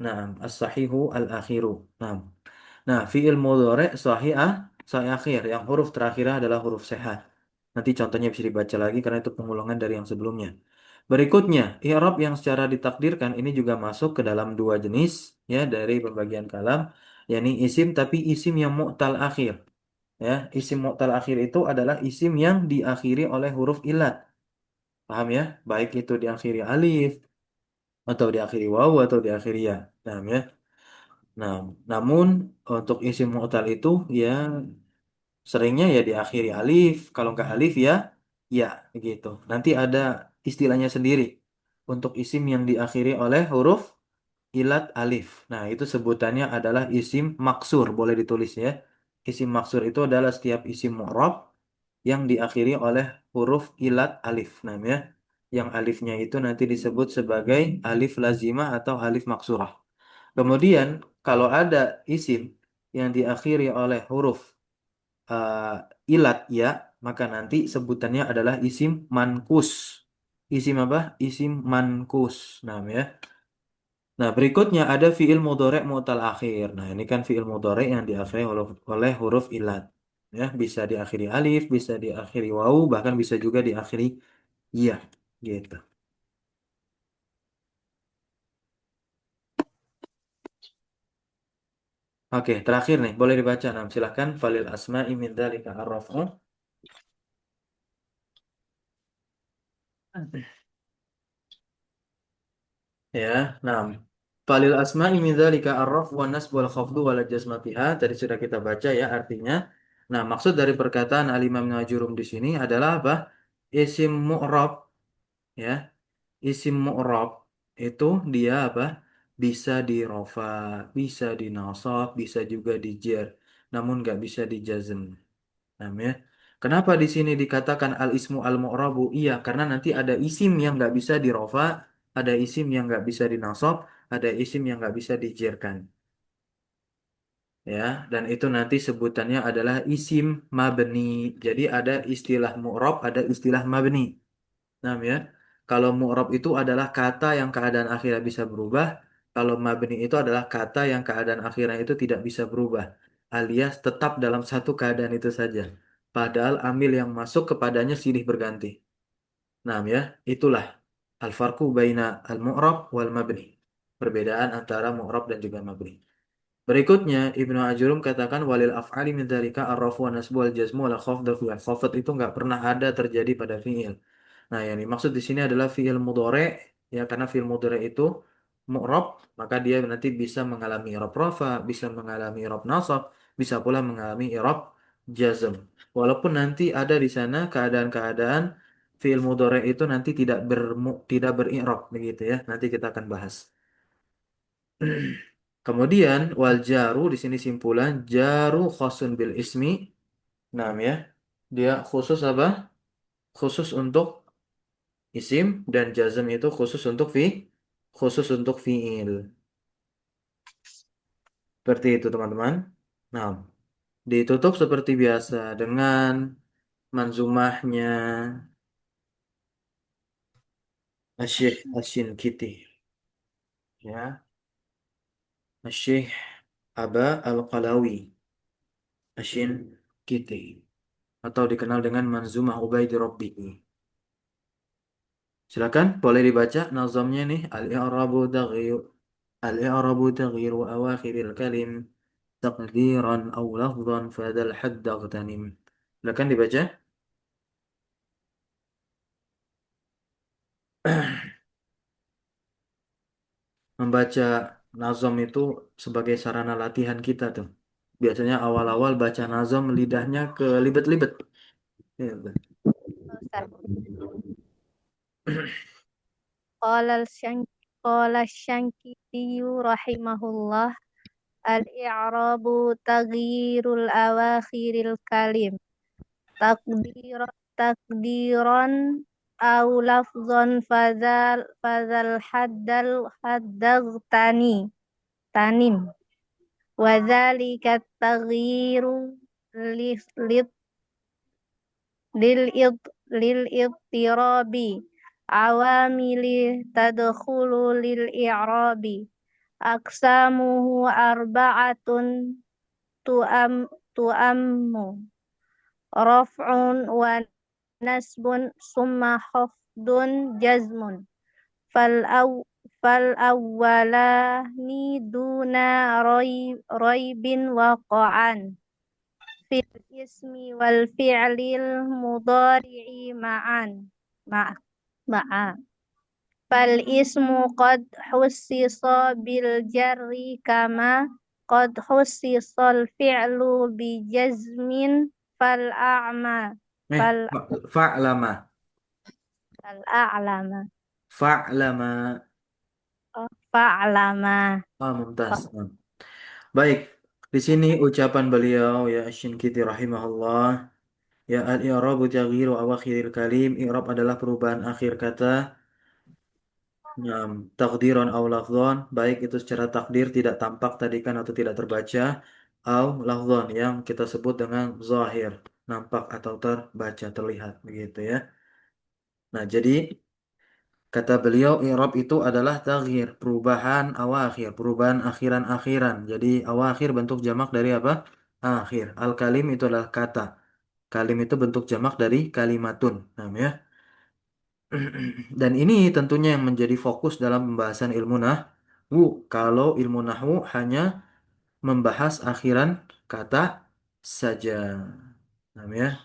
Nah, as-sahihu al-akhiru. Nah, fi'il mudhari sahih akhir, yang huruf terakhirnya adalah huruf sehat. Nanti contohnya bisa dibaca lagi karena itu pengulangan dari yang sebelumnya. Berikutnya, i'rab yang secara ditakdirkan ini juga masuk ke dalam dua jenis ya dari pembagian kalam, yakni isim tapi isim yang mu'tal akhir. Ya, isim mu'tal akhir itu adalah isim yang diakhiri oleh huruf illat. Paham ya? Baik itu diakhiri alif atau diakhiri wawu atau diakhiri ya. Paham ya? Nah, namun untuk isim mu'tal itu ya seringnya ya diakhiri alif, kalau nggak alif ya ya gitu. Nanti ada istilahnya sendiri untuk isim yang diakhiri oleh huruf ilat alif. Nah, itu sebutannya adalah isim maksur, boleh ditulis ya. Isim maksur itu adalah setiap isim mu'rab yang diakhiri oleh huruf ilat alif. Nah, ya. Yang alifnya itu nanti disebut sebagai alif lazimah atau alif maksurah. Kemudian, kalau ada isim yang diakhiri oleh huruf ilat ya, maka nanti sebutannya adalah isim mankus. Isim apa? Isim mankus. Nah, ya. Nah, berikutnya ada fiil mudhari' mu'tal akhir. Nah, ini kan fiil mudhari' yang diakhiri oleh huruf ilat. Ya, bisa diakhiri alif, bisa diakhiri wawu, bahkan bisa juga diakhiri iya, gitu. Oke, terakhir nih, boleh dibaca. Nah, silakan. Falil asma'i min dzalika ar-raf'u. Ya, nah. Falil asma'i min dzalika ar-raf'u wan nasbu wal khafdu wal jazma fiha. Tadi sudah kita baca ya artinya. Nah, maksud dari perkataan Al-Imam Nawawi di sini adalah apa? Isim mu'rab ya. Isim mu'rab itu dia apa? Bisa dirofa, bisa dinasab, bisa juga dijer, namun nggak bisa dijazm. Namanya. Kenapa di sini dikatakan al ismu al mu'rabu? Iya, karena nanti ada isim yang nggak bisa dirofa, ada isim yang nggak bisa dinasab, ada isim yang nggak bisa dijerkan. Ya, dan itu nanti sebutannya adalah isim mabni. Jadi ada istilah mu'rab, ada istilah mabni. Nah, ya. Kalau mu'rab itu adalah kata yang keadaan akhirnya bisa berubah. Kalau mabni itu adalah kata yang keadaan akhirnya itu tidak bisa berubah. Alias tetap dalam satu keadaan itu saja. Padahal amil yang masuk kepadanya silih berganti. Nah, ya. Itulah al-farqu baina al-mu'rab wal mabni. Perbedaan antara mu'rab dan juga mabni. Berikutnya, Ibnu Ajurum katakan walil af'ali min dzalika ar-rafu wa nasbu wal jazmu wal khafdu fi khafat itu nggak pernah ada terjadi pada fiil. Nah, yang dimaksud di sini adalah fiil mudhari ya karena fiil mudhari itu mu'rab, maka dia nanti bisa mengalami i'rab rafa, bisa mengalami i'rab nasab, bisa pula mengalami i'rab jazm. Walaupun nanti ada di sana keadaan-keadaan fiil mudhari itu nanti tidak beri'rab begitu ya. Nanti kita akan bahas. Kemudian wal jaru di sini simpulan jaru khosun bil ismi. Nah, ya. Dia khusus apa? Khusus untuk isim dan jazm itu khusus untuk fiil. Seperti itu, teman-teman. Nah, ditutup seperti biasa dengan manzumahnya Asy-Syaikh Asy-Syinkiti ya. Asy-Syaikh Aba Al-Qalawi Asy-Syinkiti atau dikenal dengan Manzumah Ubaidi Rabbihi. Silakan boleh dibaca nazamnya nih al-i'rabu taghyiru awakhiril kalim taqdiran aw lafdhan fadal hadd aghtanim. Silakan dibaca. membaca nazom itu sebagai sarana latihan kita tuh. Biasanya awal-awal baca nazom lidahnya kelibet-libet. Ya, betul. Ustaz. Qala qala Syankitiyu rahimahullah al-i'rabu taghyirul awakhiril kalim takdiran au lafzan fadzal haddal tanim wa dzalika taghyiru li lil id lil ittirabi awamili tadkhulu lil i'rabi aqsamuhu arba'atun tu'ammu raf'un wa nasbun summa khafdun jazmun fal awwalani duna raibin waqa'an fil ismi wal fi'lil mudhari'i ma'a fal ismu qad hussisa bil jarri kama qad hussisal fi'lu bi jazmin fal a'ma Eh, fal fa'lama. fal a'lama Fa'lama. fa'lama. Mumtaz. Baik, di sini ucapan beliau ya Asy-Syinkiti rahimahullah. Ya al-i'rabu taghyiru awakhiril kalim. I'rab adalah perubahan akhir kata. Naam, takdiron aw lafdhon, baik itu secara takdir tidak tampak tadi kan atau tidak terbaca, aw lafdhon yang kita sebut dengan zahir, nampak atau terbaca, terlihat begitu ya. Nah, jadi kata beliau i'rab itu adalah taghyir, perubahan awakhir, perubahan akhiran-akhiran. Jadi awakhir bentuk jamak dari apa? Akhir. Al-kalim itu adalah kata. Kalim itu bentuk jamak dari kalimatun. Nah, ya. Dan ini tentunya yang menjadi fokus dalam pembahasan ilmu nahwu. Kalau ilmu nahwu hanya membahas akhiran kata saja. Nah, ya.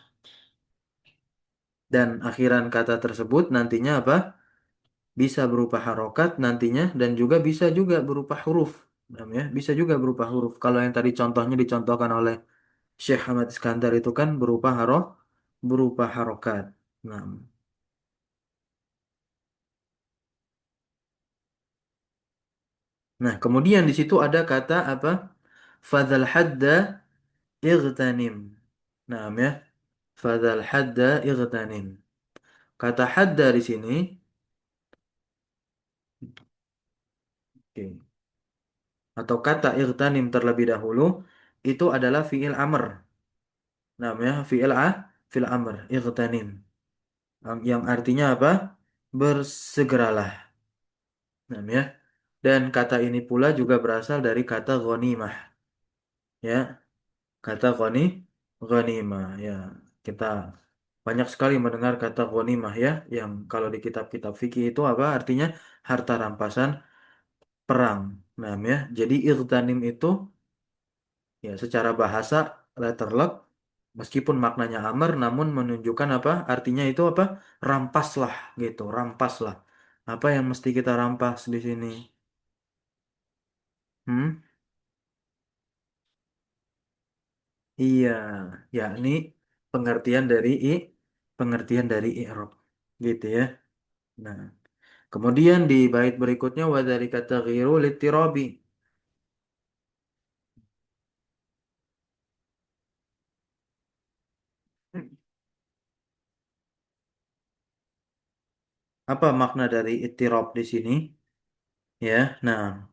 Dan akhiran kata tersebut nantinya apa? Bisa berupa harokat nantinya dan juga bisa juga berupa huruf. Nah, ya. Bisa juga berupa huruf. Kalau yang tadi contohnya dicontohkan oleh Syekh Ahmad Iskandar itu kan berupa harokat. Nah, nah, kemudian di situ ada kata apa? Fadzal hadda Ightanim. Nah, ya. Fadzal hadda ightanim. Kata hadda di sini, oke, atau kata ightanim terlebih dahulu itu adalah fiil amr. Nah, ya, fiil amr, ightanim. Yang artinya apa? Bersegeralah. Nah, ya. Dan kata ini pula juga berasal dari kata ghanimah, ya. Kata ghanimah, ya. Kita banyak sekali mendengar kata ghanimah ya, yang kalau di kitab-kitab fikih itu apa artinya harta rampasan perang. Nah, ya. Jadi ightanim itu ya secara bahasa letterlock meskipun maknanya amar namun menunjukkan apa? Artinya itu apa? Rampaslah gitu, rampaslah. Apa yang mesti kita rampas di sini? Hmm? Iya, yakni pengertian dari pengertian dari i'rab. Gitu ya. Nah, kemudian di bait berikutnya wa dzalika taghyiru litirabi. Apa makna dari ittirab di sini? Ya, nah,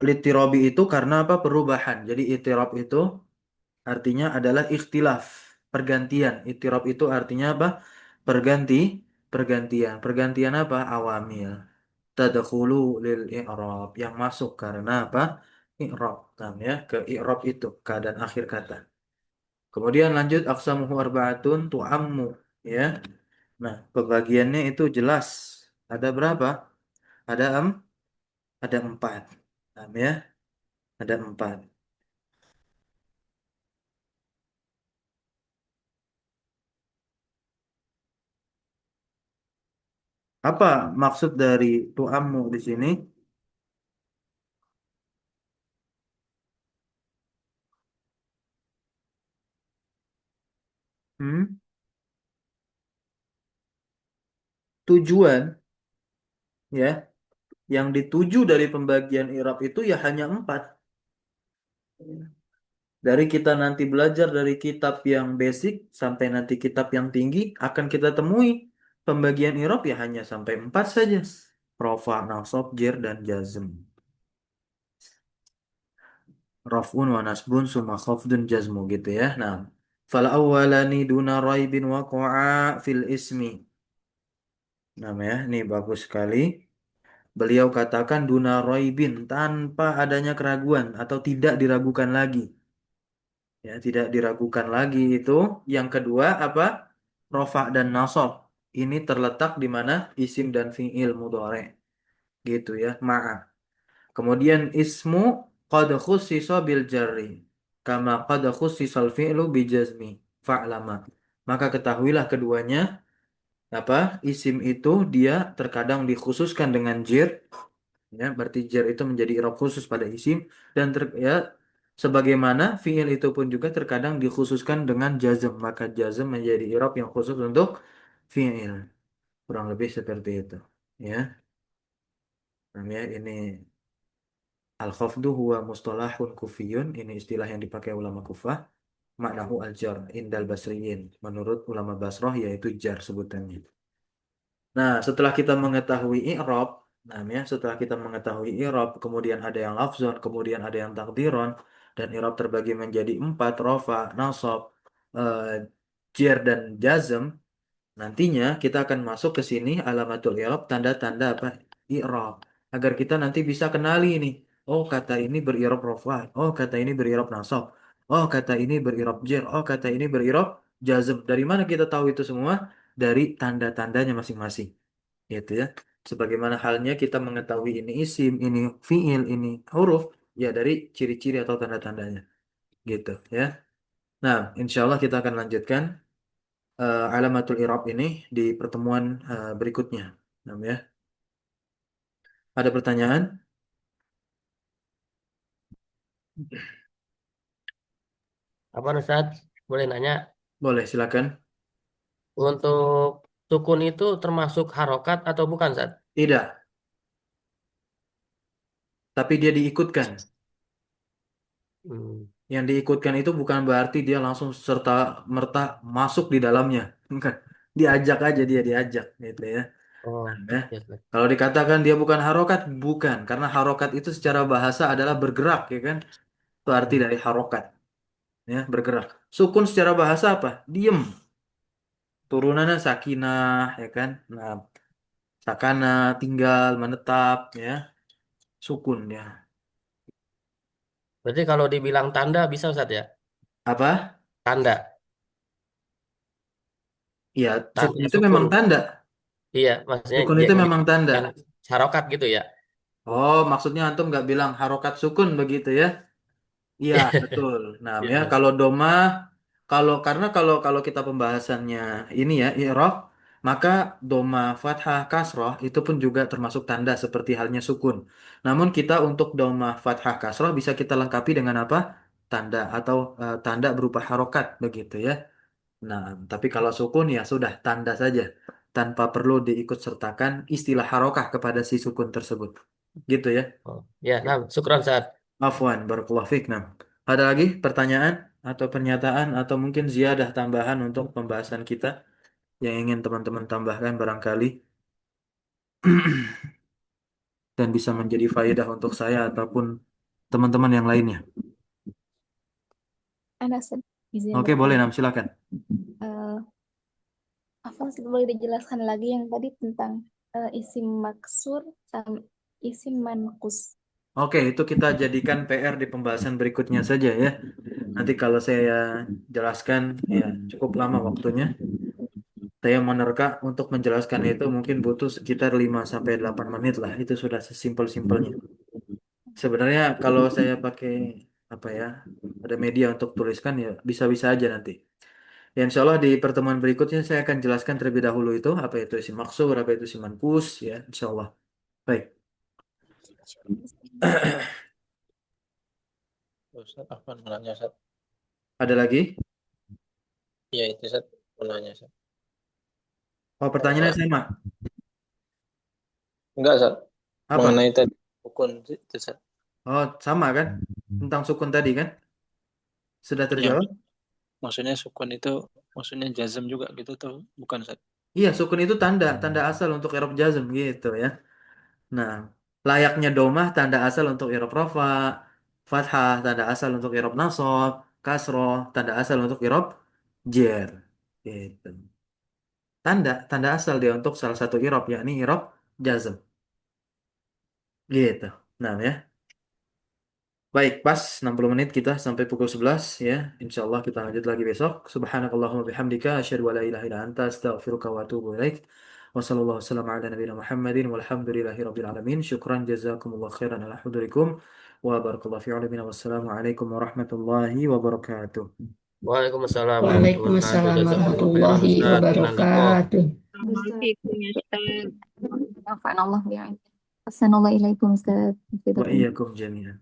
litirabi itu karena apa? Perubahan. Jadi ittirab itu artinya adalah ikhtilaf, pergantian. Ittirab itu artinya apa? Pergantian. Pergantian apa? Awamil. Tadkhulu lil i'rab yang masuk karena apa? I'rab. Nah, ya, ke i'rab itu keadaan akhir kata. Kemudian lanjut aqsamuhu arba'atun tu'ammu, ya. Nah, pembagiannya itu jelas. Ada berapa? Ada ada empat. Nah, ya, ada empat. Apa maksud dari tu'ammu di sini? Hmm? Tujuan ya, yang dituju dari pembagian i'rab itu ya hanya empat. Dari kita nanti belajar dari kitab yang basic sampai nanti kitab yang tinggi akan kita temui pembagian i'rab ya hanya sampai empat saja. Rafa, nasab, jer, dan jazm. Raf'un wa nasbun summa khafdun jazmu gitu ya. Nah, fal awwalani duna raibin waqa'a fil ismi. Nah ya, ini bagus sekali. Beliau katakan duna raibin tanpa adanya keraguan atau tidak diragukan lagi. Ya, tidak diragukan lagi itu. Yang kedua apa? Rofa dan nasab. Ini terletak di mana isim dan fi'il mudhari. Gitu ya, ma'a. Kemudian ismu qad khussisa bil jarri kama qad khussisal fi'lu bi jazmi fa'lama. Maka ketahuilah keduanya apa? Isim itu dia terkadang dikhususkan dengan jir ya, berarti jar itu menjadi i'rab khusus pada isim dan ya sebagaimana fiil itu pun juga terkadang dikhususkan dengan jazm, maka jazm menjadi i'rab yang khusus untuk fiil. Kurang lebih seperti itu. Ya. Namanya ini al-khafdu huwa mustalahun kufiyun, ini istilah yang dipakai ulama Kufah. Maknahu al-jar indal basriyin. Menurut ulama Basrah yaitu jar sebutannya. Nah, setelah kita mengetahui i'rab, nah ya, setelah kita mengetahui i'rab, kemudian ada yang lafzon, kemudian ada yang takdiron, dan i'rab terbagi menjadi empat, rofa, nasab, eh, jer, dan jazm. Nantinya kita akan masuk ke sini alamatul i'rab, tanda-tanda apa? I'rab. Agar kita nanti bisa kenali ini. Oh, kata ini ber'irab rofa. Oh, kata ini ber'irab nasab. Oh, kata ini ber'irab jer. Oh, kata ini ber'irab jazm. Dari mana kita tahu itu semua? Dari tanda-tandanya masing-masing. Gitu ya. Sebagaimana halnya kita mengetahui ini isim, ini fiil, ini huruf. Ya, dari ciri-ciri atau tanda-tandanya. Gitu ya. Nah, insya Allah kita akan lanjutkan alamatul i'rab ini di pertemuan berikutnya. Nah, ya. Ada pertanyaan? Apa Ustaz? Boleh nanya? Boleh, silakan. Untuk sukun itu termasuk harokat atau bukan, Ustaz? Tidak, tapi dia diikutkan. Hmm. Yang diikutkan itu bukan berarti dia langsung serta merta masuk di dalamnya. Bukan. Diajak aja dia diajak gitu ya. Oh, Ya. ya, Ustaz. Kalau dikatakan dia bukan harokat, bukan. Karena harokat itu secara bahasa adalah bergerak ya kan. Itu arti Hmm. dari harokat. Ya, bergerak. Sukun secara bahasa apa? Diem. Turunannya sakinah ya kan. Nah, sakana tinggal menetap ya. Sukun ya. Berarti kalau dibilang tanda bisa, Ustaz ya? Apa? Tanda. Ya, sukun Tanda itu sukun. memang tanda. Iya, maksudnya Sukun itu memang tanda. bukan harokat gitu ya. Oh, maksudnya antum nggak bilang harokat sukun begitu ya? Iya, betul. Nah, ya Iya. kalau doma, kalau kita pembahasannya ini ya i'rab, maka doma, fathah, kasroh itu pun juga termasuk tanda seperti halnya sukun. Namun kita untuk doma, fathah, kasroh bisa kita lengkapi dengan apa? Tanda atau tanda berupa harokat begitu ya. Nah, tapi kalau sukun ya sudah tanda saja tanpa perlu diikut sertakan istilah harokah kepada si sukun tersebut. Gitu ya. Oh, ya, nah, syukran Ustaz. Afwan, barakallahu fiik. Nah, ada lagi pertanyaan atau pernyataan atau mungkin ziyadah tambahan untuk pembahasan kita yang ingin teman-teman tambahkan barangkali dan bisa menjadi faedah untuk saya ataupun teman-teman yang lainnya. Anas, izin Oke, boleh, bertanya. Nam, silakan. Eh, apa sih boleh dijelaskan lagi yang tadi tentang isim maksur sama isim mankus? Oke, itu kita jadikan PR di pembahasan berikutnya saja ya. Nanti kalau saya jelaskan ya cukup lama waktunya. Saya menerka untuk menjelaskan itu mungkin butuh sekitar 5 sampai 8 menit lah. Itu sudah sesimpel-simpelnya. Sebenarnya kalau saya pakai apa ya, ada media untuk tuliskan ya bisa-bisa aja nanti. Ya, insya Allah di pertemuan berikutnya saya akan jelaskan terlebih dahulu itu apa itu isim maksur, apa itu isim manqus ya, insya Allah. Baik. Ustaz, apa nanya, Ustaz? Ada lagi? Ya, itu Ustaz, mau nanya, Ustaz. Oh, pertanyaannya sama. Enggak, Ustaz. Apa? Mengenai tadi rukun itu, Ustaz. Oh, sama kan? Tentang sukun tadi kan? Sudah Ya, terjawab? maksudnya sukun itu maksudnya jazm juga gitu tuh, bukan, Ustaz? Iya, sukun itu tanda, tanda asal untuk i'rab jazm gitu ya. Nah, layaknya domah tanda asal untuk i'rab rafa, fathah tanda asal untuk i'rab nasab, kasroh tanda asal untuk i'rab jer. Gitu. Tanda, tanda asal dia untuk salah satu i'rab yakni i'rab jazm. Gitu. Nah, ya. Baik, pas 60 menit kita sampai pukul 11 ya. Insya Allah kita lanjut lagi besok. Subhanakallahumma bihamdika asyhadu an la ilaha illa anta astaghfiruka wa atubu ilaik. Wa sallallahu wasallam ala nabiyina Muhammadin walhamdulillahi rabbil alamin. Syukran jazakumullah khairan ala hudurikum wa barakallahu fi ulimina wassalamu alaikum warahmatullahi wabarakatuh. Waalaikumsalam warahmatullahi wabarakatuh. Waalaikumsalam Jazakumullah khairan warahmatullahi Ustaz. Ila liqa. wabarakatuh. Waalaikumsalam ya Ustaz. نفعنا الله بعلمه. أحسن الله إليكم أستاذ. Wa iyyakum jami'an.